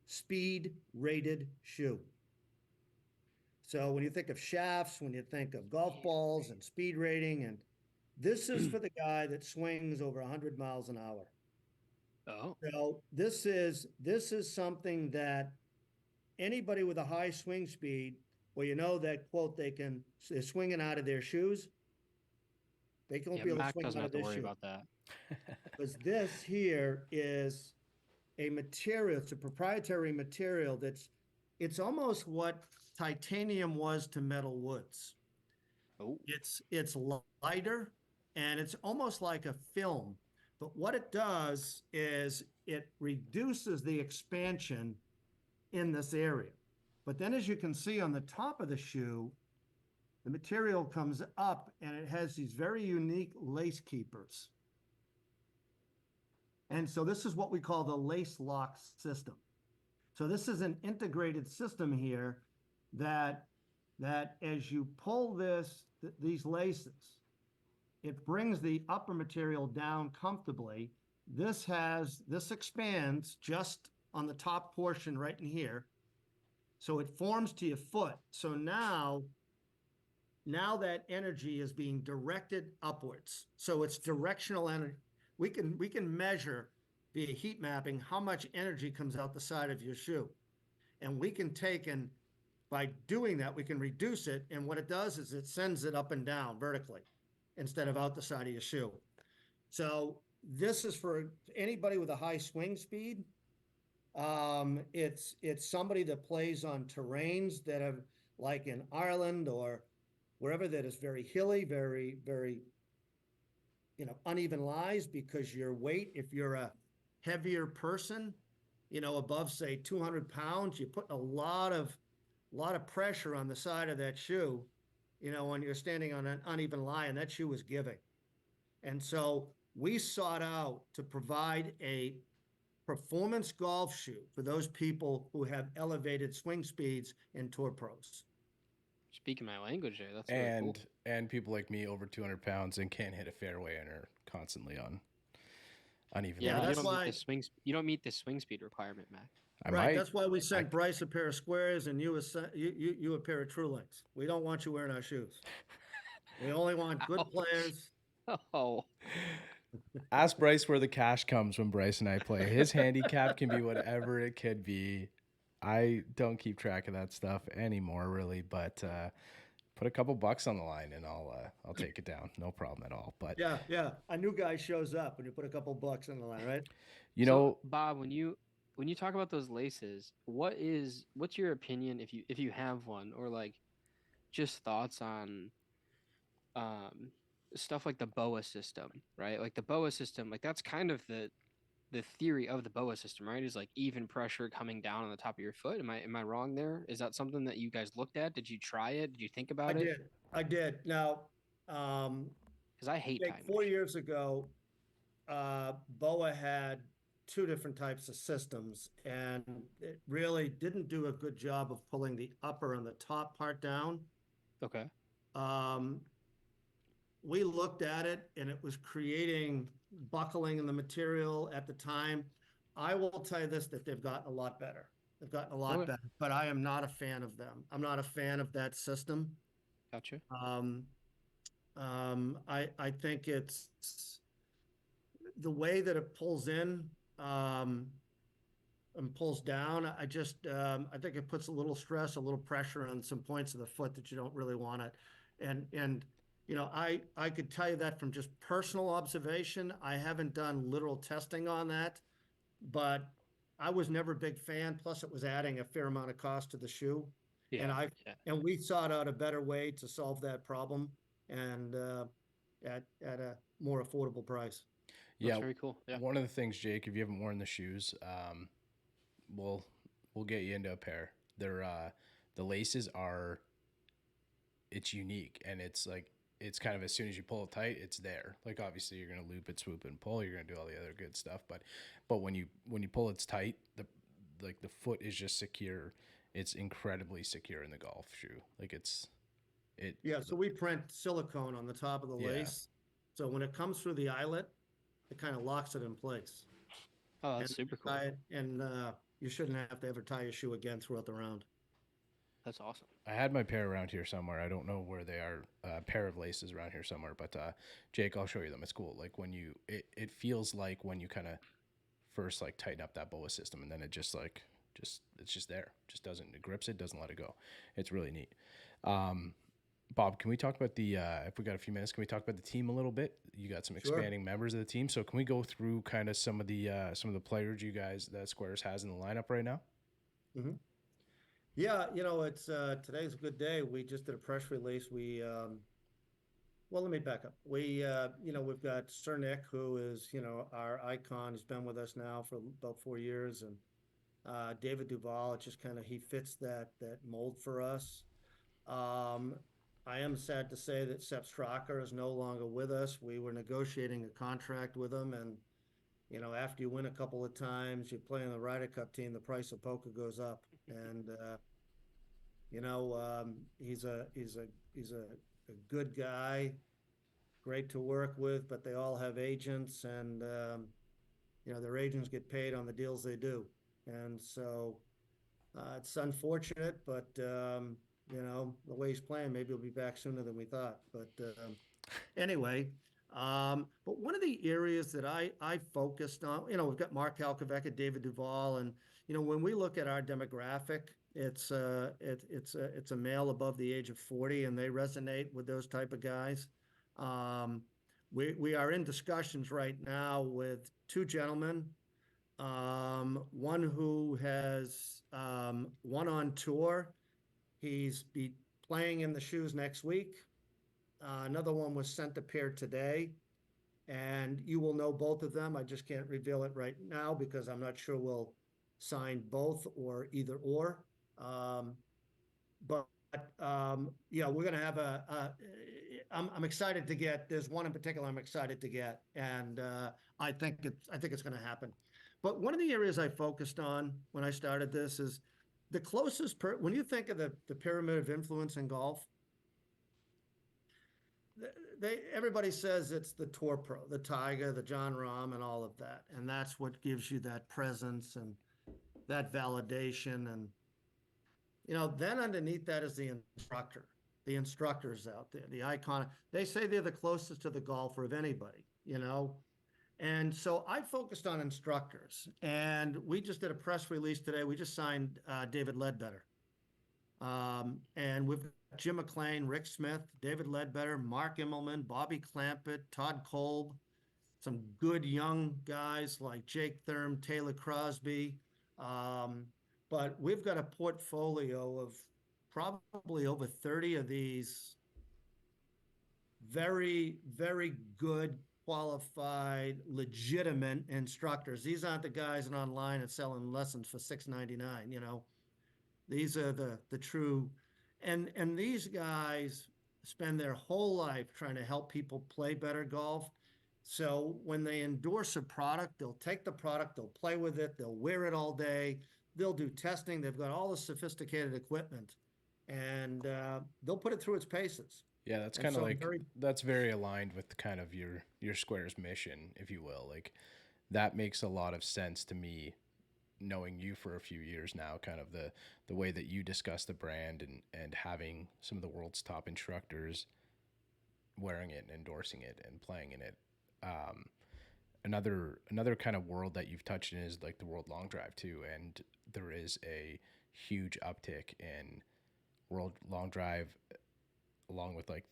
speed rated shoe. So when you think of shafts, when you think of golf balls and speed rating, and This is for the guy that swings over 100 miles an hour. Oh, So this is something that anybody with a high swing speed, well, you know that quote, they're swinging out of their shoes. They won't yeah. be able to Mac swing doesn't out have of to this worry shoe. about that. Because this here is a material, it's a proprietary material it's almost what titanium was to metal woods. Oh, It's lighter and it's almost like a film. But what it does is it reduces the expansion in this area. But then as you can see on the top of the shoe, the material comes up and it has these very unique lace keepers. And so this is what we call the lace lock system. So this is an integrated system here that as you pull these laces, it brings the upper material down comfortably. This expands just on the top portion right in here. So it forms to your foot. So now that energy is being directed upwards. So it's directional energy. We can measure via heat mapping how much energy comes out the side of your shoe. And we can by doing that, we can reduce it. And what it does is it sends it up and down vertically instead of out the side of your shoe. So this is for anybody with a high swing speed. It's somebody that plays on terrains that have, like in Ireland or wherever, that is very hilly, very, very, uneven lies, because your weight, if you're a heavier person, above say 200 pounds, you put a lot of pressure on the side of that shoe, when you're standing on an uneven lie, and that shoe is giving. And so we sought out to provide a performance golf shoe for those people who have elevated swing speeds and tour pros. speaking my language there. That's really cool. And people like me over 200 pounds and can't hit a fairway and are constantly on uneven Yeah, Yeah, but lies. that's why you don't meet the swing speed requirement, Mac. I right. might. That's why we sent Bryce a pair of Sqairz and you a pair of True Links. We don't want you wearing our shoes. We only want good Ouch. players. Oh, Ask Bryce where the cash comes when Bryce and I play. His handicap can be whatever it could be. I don't keep track of that stuff anymore, really, but put a couple bucks on the line and I'll take it down. No problem at all. But Yeah. A new guy shows up when you put a couple bucks in the line, right? you so, know, Bob, when you talk about those laces, what's your opinion, if you have one, or like just thoughts on stuff like the BOA system, right? Like the BOA system, like that's kind of the theory of the BOA system, right? Is like even pressure coming down on the top of your foot. Am I wrong there? Is that something that you guys looked at? Did you try it? Did you think about it? I did. Now, Because I hate like tying 4 my shoes. years ago, BOA had two different types of systems, and it really didn't do a good job of pulling the upper and the top part down. Okay. We looked at it and it was creating buckling in the material at the time. I will tell you this, that they've gotten a lot better. They've gotten a lot Okay. better, but I am not a fan of them. I'm not a fan of that system. Gotcha. I think it's the way that it pulls in and pulls down. I think it puts a little stress, a little pressure on some points of the foot that you don't really want it. And I could tell you that from just personal observation. I haven't done literal testing on that, but I was never a big fan. Plus, it was adding a fair amount of cost to the shoe. Yeah. And we sought out a better way to solve that problem, and at a more affordable price. That's very cool. Yeah. One of the things, Jake, if you haven't worn the shoes, we'll get you into a pair. They're the laces are, it's unique, and it's like, it's kind of, as soon as you pull it tight, it's there. Like, obviously you're gonna loop it, swoop and pull. You're gonna do all the other good stuff, but when you pull it's tight, the foot is just secure. It's incredibly secure in the golf shoe. Like Yeah, so we print silicone on the top of the lace. So when it comes through the eyelet, it kind of locks it in place. Oh, that's super cool. And you shouldn't have to ever tie your shoe again throughout the round. That's awesome. I had my pair around here somewhere. I don't know where they are. A pair of laces around here somewhere. But Jake, I'll show you them. It's cool. Like when it feels like when you kind of first like tighten up that boa system, and then it just like it's just there. Just doesn't it grips it, doesn't let it go. It's really neat. Um, Bob, can we talk about the if we got a few minutes, can we talk about the team a little bit? You got some Sure. expanding members of the team, so can we go through kind of some of the players you guys that Sqairz has in the lineup right now? Hmm. Yeah, it's today's a good day. We just did a press release. Well, let me back up. We've got Sir Nick, who is, our icon. He's been with us now for about 4 years, and David Duval. It's just kind of he fits that mold for us. Um, I am sad to say that Sepp Straka is no longer with us. We were negotiating a contract with him, and after you win a couple of times, you play in the Ryder Cup team, the price of poker goes up, and he's a good guy, great to work with, but they all have agents, and their agents get paid on the deals they do, and so it's unfortunate, but the way he's playing, maybe he'll be back sooner than we thought. But anyway, but one of the areas that I focused on, we've got Mark Alcavecca, David Duval, and when we look at our demographic, it's a male above the age of 40, and they resonate with those type of guys. We are in discussions right now with two gentlemen. One who has one on tour. He's be playing in the shoes next week. Another one was sent a pair today, and you will know both of them. I just can't reveal it right now because I'm not sure we'll sign both or either or. But yeah, we're going to have I'm excited to get. There's one in particular I'm excited to get, and I think it's going to happen. But one of the areas I focused on when I started this is the closest when you think of the pyramid of influence in golf, everybody says it's the tour pro, the Tiger, the John Rahm, and all of that, and that's what gives you that presence and that validation, and then underneath that is the instructor, the instructors out there, the icon. They say they're the closest to the golfer of anybody, And so I focused on instructors, and we just did a press release today. We just signed David Ledbetter. And we've got Jim McLean, Rick Smith, David Ledbetter, Mark Immelman, Bobby Clampett, Todd Kolb, some good young guys like Jake Thurm, Taylor Crosby. But we've got a portfolio of probably over 30 of these very, very good, qualified, legitimate instructors. These aren't the guys that are online and selling lessons for $6.99. These are the true, and these guys spend their whole life trying to help people play better golf. So when they endorse a product, they'll take the product, they'll play with it, they'll wear it all day, they'll do testing, they've got all the sophisticated equipment, and they'll put it through its paces. Yeah, that's And kind of so like that's very aligned with kind of your Sqairz mission, if you will. Like that makes a lot of sense to me, knowing you for a few years now, kind of the way that you discuss the brand and having some of the world's top instructors wearing it and endorsing it and playing in it. Another kind of world that you've touched in is like the World Long Drive too, and there is a huge uptick in World Long Drive, along with like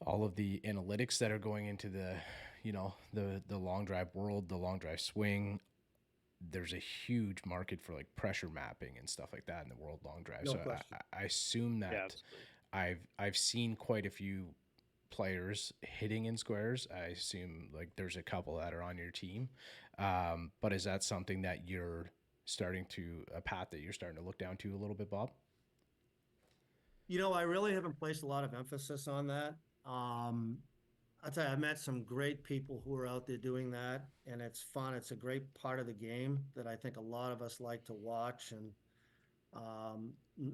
all of the analytics that are going into the long drive world, the long drive swing. There's a huge market for like pressure mapping and stuff like that in the World Long Drive. No So question. I assume that I've seen quite a few players hitting in Sqairz. I assume like there's a couple that are on your team. But is that something that you're a path that you're starting to look down to a little bit, Bob? I really haven't placed a lot of emphasis on that. I'll tell you, I've met some great people who are out there doing that, and it's fun. It's a great part of the game that I think a lot of us like to watch, and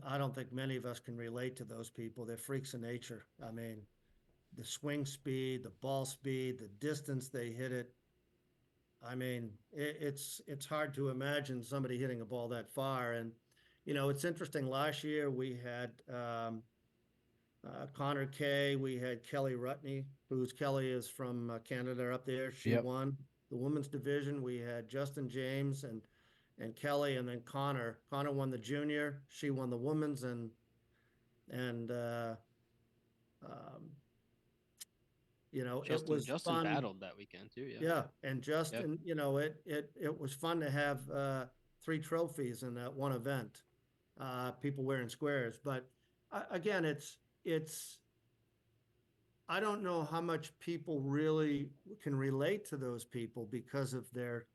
I don't think many of us can relate to those people. They're freaks of nature. I mean, the swing speed, the ball speed, the distance they hit it. I mean, it's hard to imagine somebody hitting a ball that far, and It's interesting. Last year we had Connor Kay, we had Kelly Rutney, Kelly is from Canada up there. She Yep. won the women's division. We had Justin James and Kelly, and then Connor. Connor won the junior. She won the women's, and um, it Justin was Justin fun. battled that weekend too. Yeah. Yeah, and Yeah. Justin, it was fun to have three trophies in that one event. People wearing squares, but again, it's I don't know how much people really can relate to those people because of their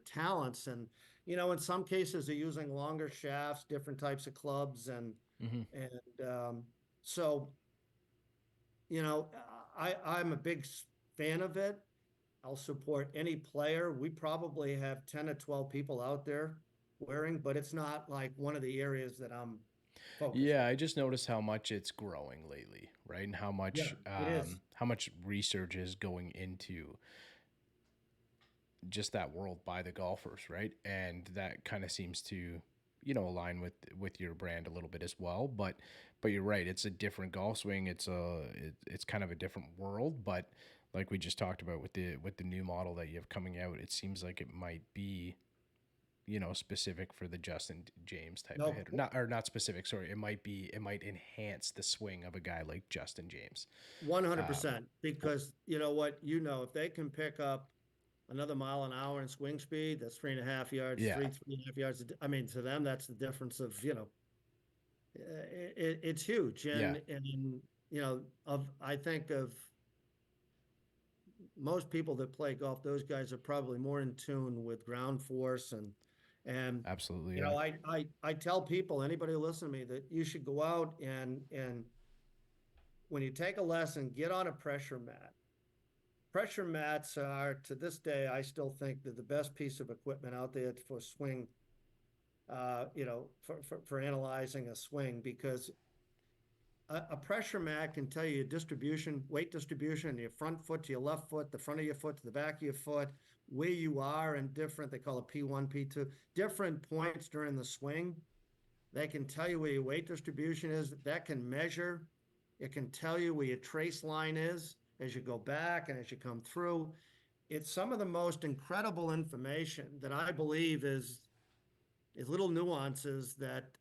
talents, and in some cases they're using longer shafts, different types of clubs, Hmm. and so I'm a big fan of it. I'll support any player. We probably have 10 to 12 people out there wearing, but it's not like one of the areas that I'm focused Yeah, on. I just noticed how much it's growing lately, right? And Yeah, it is. how much research is going into just that world by the golfers, right? And that kind of seems to, align with your brand a little bit as well. But you're right, it's a different golf swing. It's kind of a different world. But like we just talked about with the new model that you have coming out, it seems like it might be, specific for the Justin James type of No, hitter. Not specific. Sorry, it might enhance the swing of a guy like Justin James. Um, 100%. Because you know what? If they can pick up another mile an hour in swing speed, that's 3.5 yards, yeah, 3.5 yards. I mean, to them, that's the difference of, it's huge. yeah, And I think of most people that play golf, those guys are probably more in tune with ground force and absolutely, yeah. I tell people, anybody who listen to me, that you should go out and when you take a lesson, get on a pressure mat. Pressure mats are, to this day, I still think they're the best piece of equipment out there for swing, for analyzing a swing, because a pressure mat can tell you your distribution, weight distribution, your front foot to your left foot, the front of your foot to the back of your foot, where you are in different, they call it P1, P2, different points during the swing. They can tell you where your weight distribution is. That can measure. It can tell you where your trace line is as you go back and as you come through. It's some of the most incredible information that I believe is little nuances that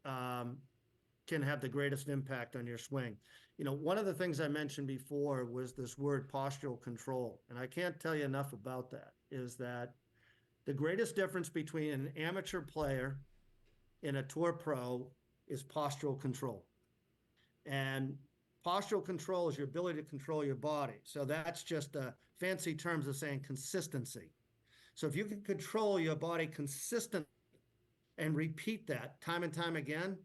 can have the greatest impact on your swing. One of the things I mentioned before was this word postural control, and I can't tell you enough about that, is that the greatest difference between an amateur player and a tour pro is postural control. And postural control is your ability to control your body. So that's just a fancy terms of saying consistency. So if you can control your body consistently and repeat that time and time again,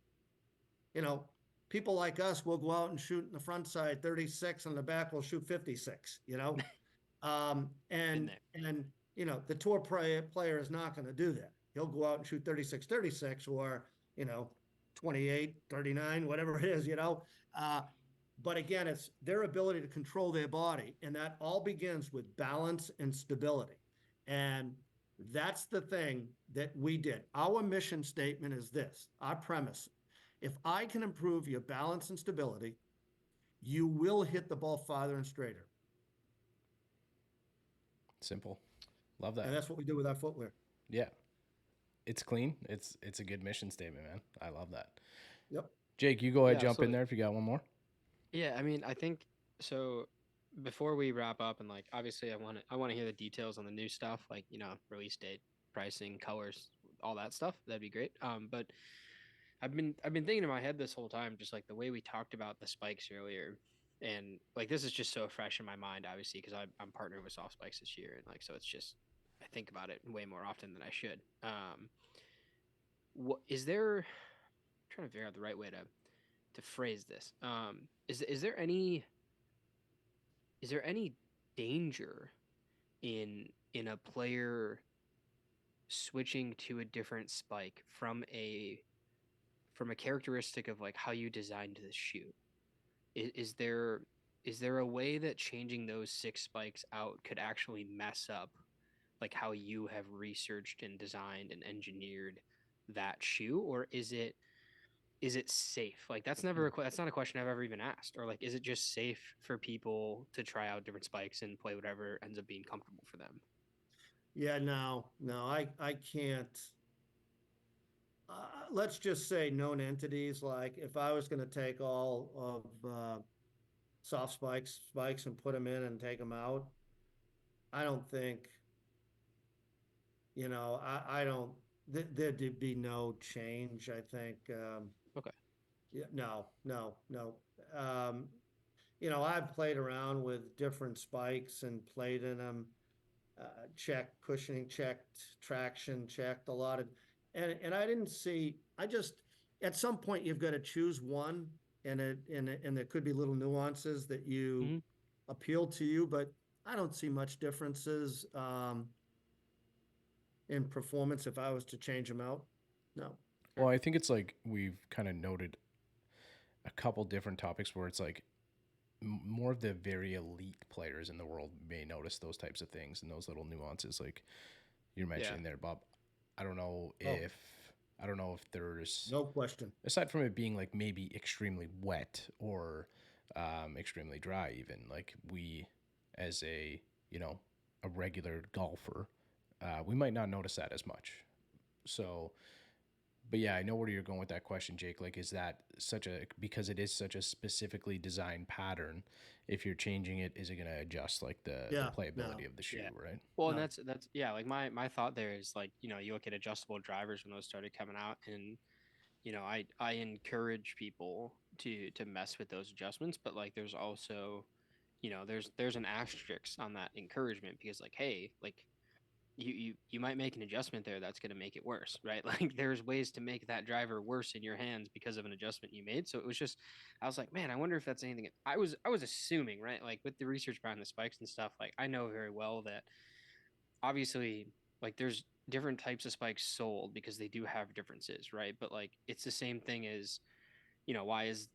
people like us will go out and shoot in the front side 36, and the back will shoot 56, Um, Been and there. and the tour player is not going to do that. He'll go out and shoot 36, 36, or 28, 39, whatever it is, but again, it's their ability to control their body, and that all begins with balance and stability. And that's the thing that we did. Our mission statement is this, our premise: if I can improve your balance and stability, you will hit the ball farther and straighter. Simple. Love And that. that's what we do with our footwear. Yeah. It's clean. It's a good mission statement, man. I love that. Yep. Jake, you go ahead, Yeah, jump in absolutely. there if you got one more. Yeah, I mean, I think so. Before we wrap up, and like obviously, I want to hear the details on the new stuff, like release date, pricing, colors, all that stuff. That'd be great. But I've been thinking in my head this whole time, just like the way we talked about the spikes earlier, and like this is just so fresh in my mind, obviously, because I'm partnering with Soft Spikes this year, and like so it's just I think about it way more often than I should. What is there? I'm trying to figure out the right way to phrase this. Is there any danger in a player switching to a different spike from a characteristic of like how you designed the shoe? Is there a way that changing those six spikes out could actually mess up like how you have researched and designed and engineered that shoe, or is it is it safe? Like that's that's not a question I've ever even asked. Or like, is it just safe for people to try out different spikes and play whatever ends up being comfortable for them? Yeah, no, I can't. Let's just say known entities. Like if I was going to take all of soft spikes and put them in and take them out, I don't think, I don't, there'd be no change. I think, Okay. yeah, no. Um, I've played around with different spikes and played in them, checked cushioning, checked traction, checked a lot of, and I didn't see. I just at some point you've got to choose one, and there could be little nuances that you Hmm. appeal to you, but I don't see much differences in performance if I was to change them out. No. Well, I think it's like we've kind of noted a couple different topics where it's like more of the very elite players in the world may notice those types of things and those little nuances like you're Yeah. mentioning there, Bob. I don't know Oh, if I don't know if there's, no question. aside from it being like maybe extremely wet or extremely dry, even like we as a a regular golfer, we might not notice that as much. So but yeah, I know where you're going with that question, Jake. Like, is that such a, because it is such a specifically designed pattern? If you're changing it, is it going to adjust like the Yeah, no, playability of the shoe, Yeah. right? Well, and no. that's yeah, like my thought there is like, you look at adjustable drivers when those started coming out, and I encourage people to mess with those adjustments, but like there's also, there's an asterisk on that encouragement because like, hey, like you might make an adjustment there that's going to make it worse, right? Like there's ways to make that driver worse in your hands because of an adjustment you made. So it was just, I was like, man, I wonder if that's anything. I was assuming, right, like with the research behind the spikes and stuff, like I know very well that obviously, like there's different types of spikes sold because they do have differences, right? But like it's the same thing as, why is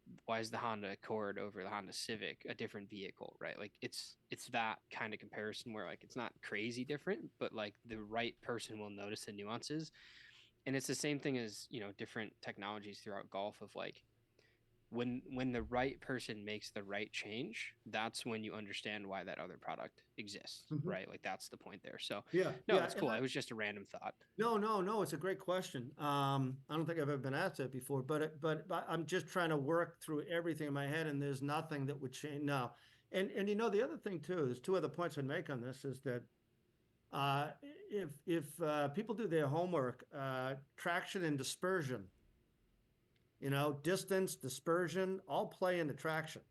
the Honda Accord over the Honda Civic a different vehicle, right? Like it's that kind of comparison where like it's not crazy different, but like the right person will notice the nuances. And it's the same thing as, different technologies throughout golf of like when the right person makes the right change, that's when you understand why that other product exists, Mhm. right? Like that's the point there. So Yeah, no, yeah, that's and cool. It was just a random thought. no. It's a great question. I don't think I've ever been asked that before, but I'm just trying to work through everything in my head, and there's nothing that would change. No, and the other thing too, there's two other points I'd make on this is that uh, if people do their homework, traction and dispersion, distance, dispersion, all play into traction.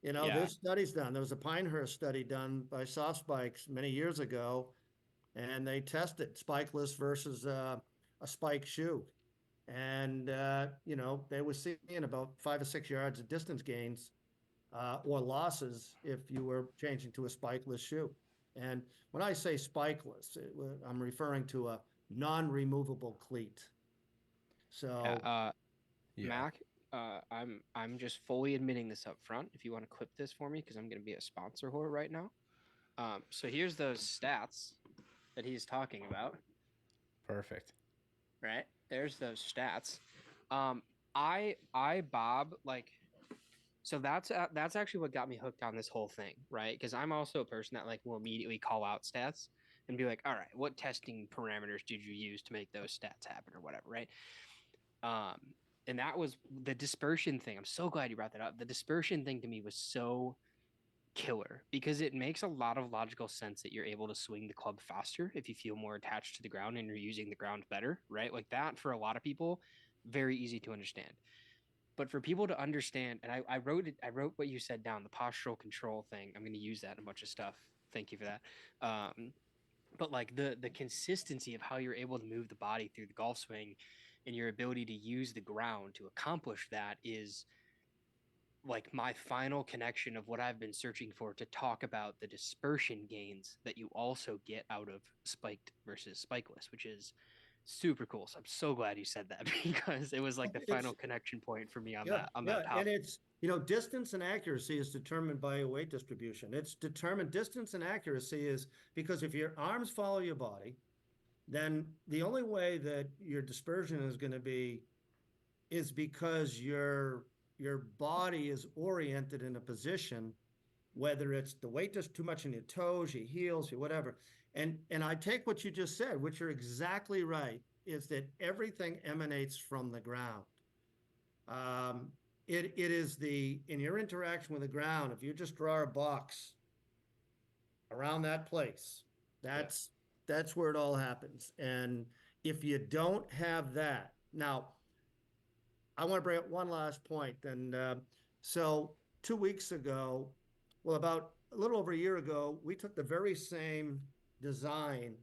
Yeah. There's studies done. There was a Pinehurst study done by Soft Spikes many years ago, and they tested spikeless versus a spike shoe. And, they were seeing about 5 or 6 yards of distance gains or losses if you were changing to a spikeless shoe. And when I say spikeless, I'm referring to a non-removable cleat. Yeah. So, Yeah. Mac, I'm just fully admitting this up front. If you want to clip this for me, because I'm going to be a sponsor whore right now. So here's those stats that he's talking about. Perfect. Right there's those stats. Um, I Bob, like, so that's actually what got me hooked on this whole thing, right? Because I'm also a person that like will immediately call out stats and be like, all right, what testing parameters did you use to make those stats happen or whatever, right? Um, and that was the dispersion thing. I'm so glad you brought that up. The dispersion thing to me was so killer because it makes a lot of logical sense that you're able to swing the club faster if you feel more attached to the ground and you're using the ground better, right? Like that for a lot of people, very easy to understand. But for people to understand, and I wrote what you said down, the postural control thing. I'm going to use that in a bunch of stuff. Thank you for that. But like the consistency of how you're able to move the body through the golf swing and your ability to use the ground to accomplish that is like my final connection of what I've been searching for to talk about the dispersion gains that you also get out of spiked versus spikeless, which is super cool. So I'm so glad you said that because it was like the it's final connection point for me on yeah, that and topic. it's distance and accuracy is determined by a weight distribution. It's determined distance and accuracy is because if your arms follow your body, then the only way that your dispersion is going to be is because your body is oriented in a position, whether it's the weight is too much in your toes, your heels, your whatever. And I take what you just said, which you're exactly right, is that everything emanates from the ground. It is in your interaction with the ground, if you just draw a box around that place, that's where it all happens. And if you don't have that, now I want to bring up one last point. And so 2 weeks ago, well, about a little over a year ago, we took the very same design,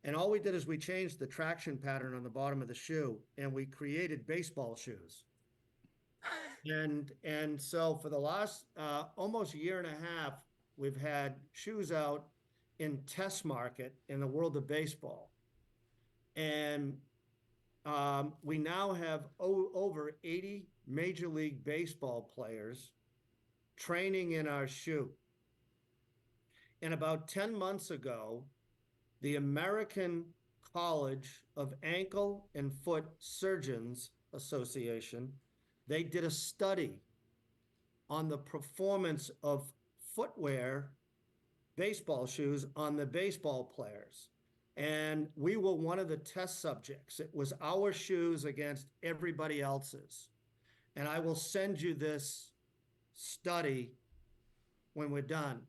and all we did is we changed the traction pattern on the bottom of the shoe, and we created baseball shoes. And so for the last almost year and a half, we've had shoes out in test market in the world of baseball. And we now have over 80 Major League Baseball players training in our shoe. And about 10 months ago, the American College of Ankle and Foot Surgeons Association, they did a study on the performance of footwear baseball shoes on the baseball players. And we were one of the test subjects. It was our shoes against everybody else's. And I will send you this study when we're done.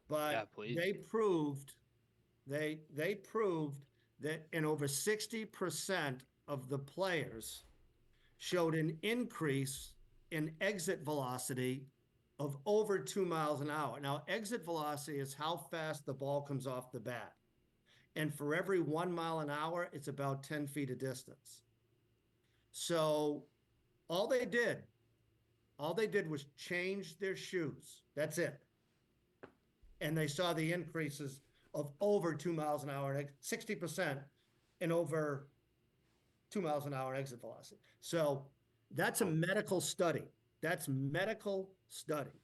But they proved that in over 60% of the players showed an increase in exit velocity of over 2 miles an hour. Now, exit velocity is how fast the ball comes off the bat. And for every 1 mile an hour, it's about 10 feet of distance. So all they did was change their shoes. That's it. And they saw the increases of over 2 miles an hour, 60% and over 2 miles an hour exit velocity. So that's a medical study. That's medical study.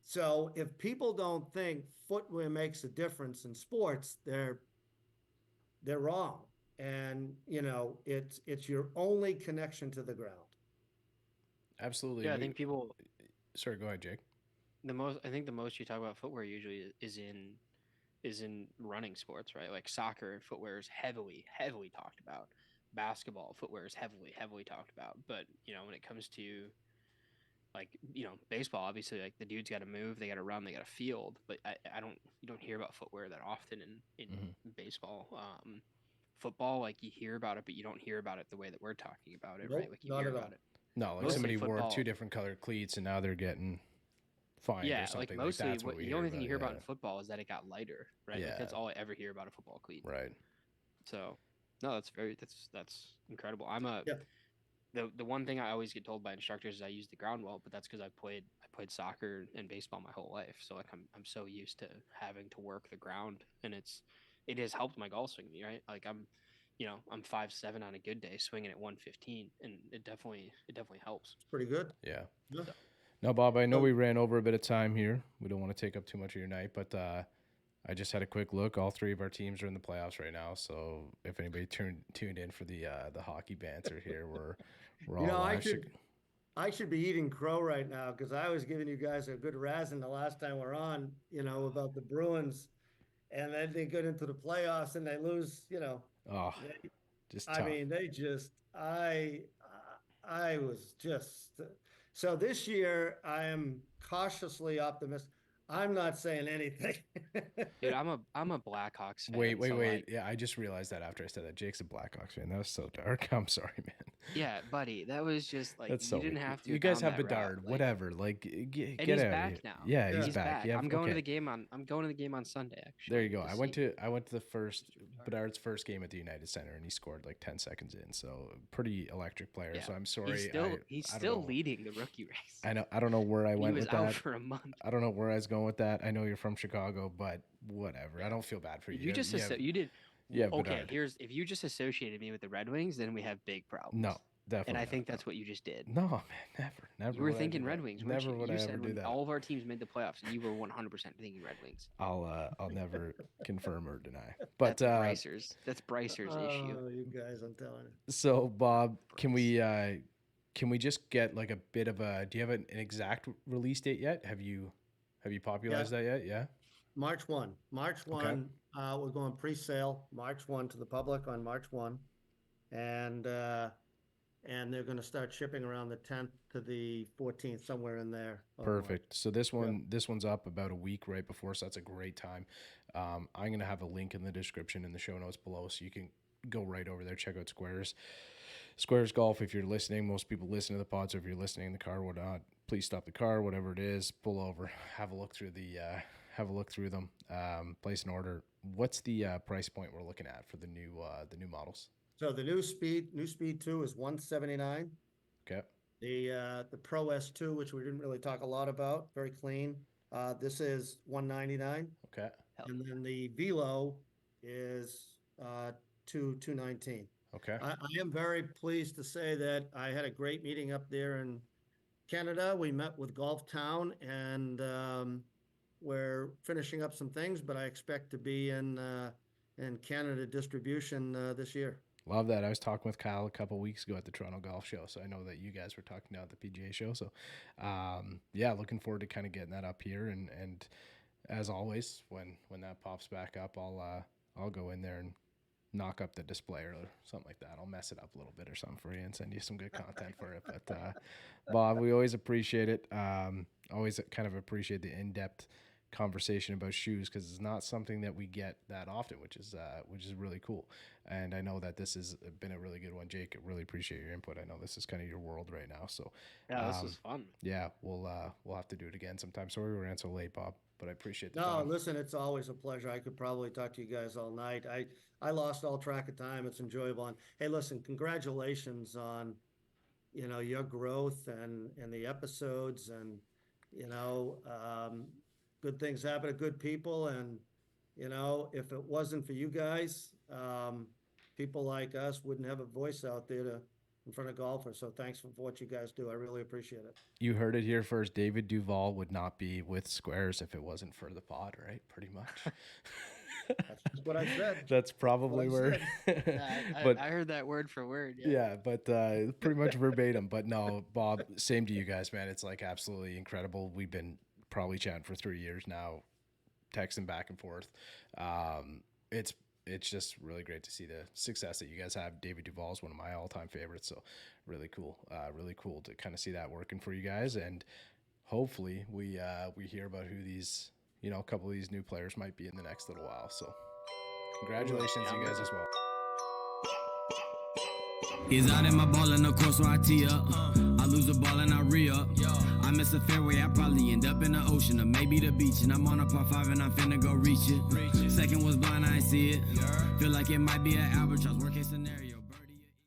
So if people don't think footwear makes a difference in sports, they're wrong. And it's your only connection to the ground. Absolutely. Yeah, I think people. Sorry, go ahead, Jake. I think the most you talk about footwear usually is in running sports, right? Like soccer footwear is heavily talked about. Basketball footwear is heavily talked about. But when it comes to baseball, obviously, like the dude's got to move, they got to run, they got to field. But you don't hear about footwear that often in baseball. Football, like you hear about it, but you don't hear about it the way that we're talking about it, right? Like you hear about it. No, like somebody wore 2 different colored cleats and now they're getting fined or something. Like mostly that's what we the only thing you hear about yeah. in football is that it got lighter, right? Yeah. Like that's all I ever hear about a football cleat. Right. So, no, that's incredible. The one thing I always get told by instructors is I use the ground well, but that's because I played soccer and baseball my whole life. So like I'm so used to having to work the ground, and it has helped my golf swing, right? Like I'm 5'7" on a good day, swinging at 115, and it definitely helps. It's pretty good. Yeah. Yeah. Now, Bob, I know we ran over a bit of time here. We don't want to take up too much of your night, but I just had a quick look. All 3 of our teams are in the playoffs right now, so if anybody tuned in for the hockey banter here, we're all I should be eating crow right now because I was giving you guys a good razzing the last time we're on, about the Bruins, and then they get into the playoffs and they lose, Oh, just tough. I mean, I was just so this year I am cautiously optimistic. I'm not saying anything. Dude, I'm a Blackhawks fan. Wait. Like, yeah, I just realized that after I said that. Jake's a Blackhawks fan. That was so dark. I'm sorry, man. Yeah, buddy, that was just like That's you so didn't weak. have to. You guys have down that Bedard, route. whatever. Like, get and out he's of back here. now. Yeah, he's back. Yeah, I'm going to okay. the game on Sunday. Actually, There you go. I went to the first Bedard's first game at the United Center, and he scored like 10 seconds in. So pretty electric player. Yeah. So I'm sorry. He's still leading the rookie race. I know. I don't know where I went with that. He was out for a month. I don't know where I was going with that. I know you're from Chicago, but whatever. I don't feel bad for you. You did. Yeah. Okay, Bedard. if you just associated me with the Red Wings, then we have big problems. No, Definitely. And I not, think no. that's what you just did. No, man, never. You were would I do thinking that. Red Wings, weren't Never you? would You I said ever do when that. all of our teams made the playoffs, you were 100% thinking Red Wings. I'll never confirm or deny. But That's Brycer's. That's Brycer's issue. Oh, you guys, I'm telling you. So Bob, can we just get like a bit of a? Do you have an exact release date yet? Have you popularized that yet? Yeah. March 1. March 1, we're going pre-sale March 1 to the public on March 1. And they're going to start shipping around the 10th to the 14th, somewhere in there. Perfect. So this one's up about a week right before, so that's a great time. I'm going to have a link in the description in the show notes below, so you can go right over there, check out Sqairz Golf. If you're listening, most people listen to the pod, so if you're listening in the car or whatnot, please stop the car, whatever it is, pull over, have a look through them, place an order. What's the price point we're looking at for the new models? So the new Speed 2 is $179. Okay. The Pro S2, which we didn't really talk a lot about, very clean. This is $199. Okay. And then the Velo is $219. Okay. I am very pleased to say that I had a great meeting up there in Canada. We met with Golf Town, and we're finishing up some things, but I expect to be in Canada distribution this year. Love that. I was talking with Kyle a couple weeks ago at the Toronto Golf Show, so I know that you guys were talking now at the PGA show. So, yeah, looking forward to kind of getting that up here. And as always, when that pops back up, I'll go in there and knock up the display or something like that. I'll mess it up a little bit or something for you and send you some good content for it. But Bob, we always appreciate it. Always kind of appreciate the in-depth conversation about shoes, because it's not something that we get that often, which is really cool. And I know that this has been a really good one, Jake. I really appreciate your input. I know this is kind of your world right now, so yeah, this was fun. Yeah, we'll have to do it again sometime. Sorry we ran so late, Bob, but I appreciate the No, time. listen, it's always a pleasure. I could probably talk to you guys all night. I lost all track of time. It's enjoyable. And hey, listen, congratulations on your growth and the episodes, and good things happen to good people. And if it wasn't for you guys, people like us wouldn't have a voice out there in front of golfers. So thanks for what you guys do. I really appreciate it. You heard it here first. David Duval would not be with Sqairz if it wasn't for the pod, right? Pretty much. That's just what I said. That's probably where. I heard that word for word. Yeah, but pretty much verbatim. But no, Bob, same to you guys, man. It's like absolutely incredible. We've been probably chatting for 3 years now, texting back and forth. It's just really great to see the success that you guys have. David Duval is one of my all-time favorites, so really cool to kind of see that working for you guys. And hopefully we hear about who these, a couple of these new players might be in the next little while. So congratulations to you guys as well. He's out in my ball in the course, so I tee up. I lose the ball and I re-up. I miss a fairway, I probably end up in the ocean or maybe the beach. And I'm on a par 5 and I'm finna go reach it. Second was blind, I ain't see it. Feel like it might be an albatross.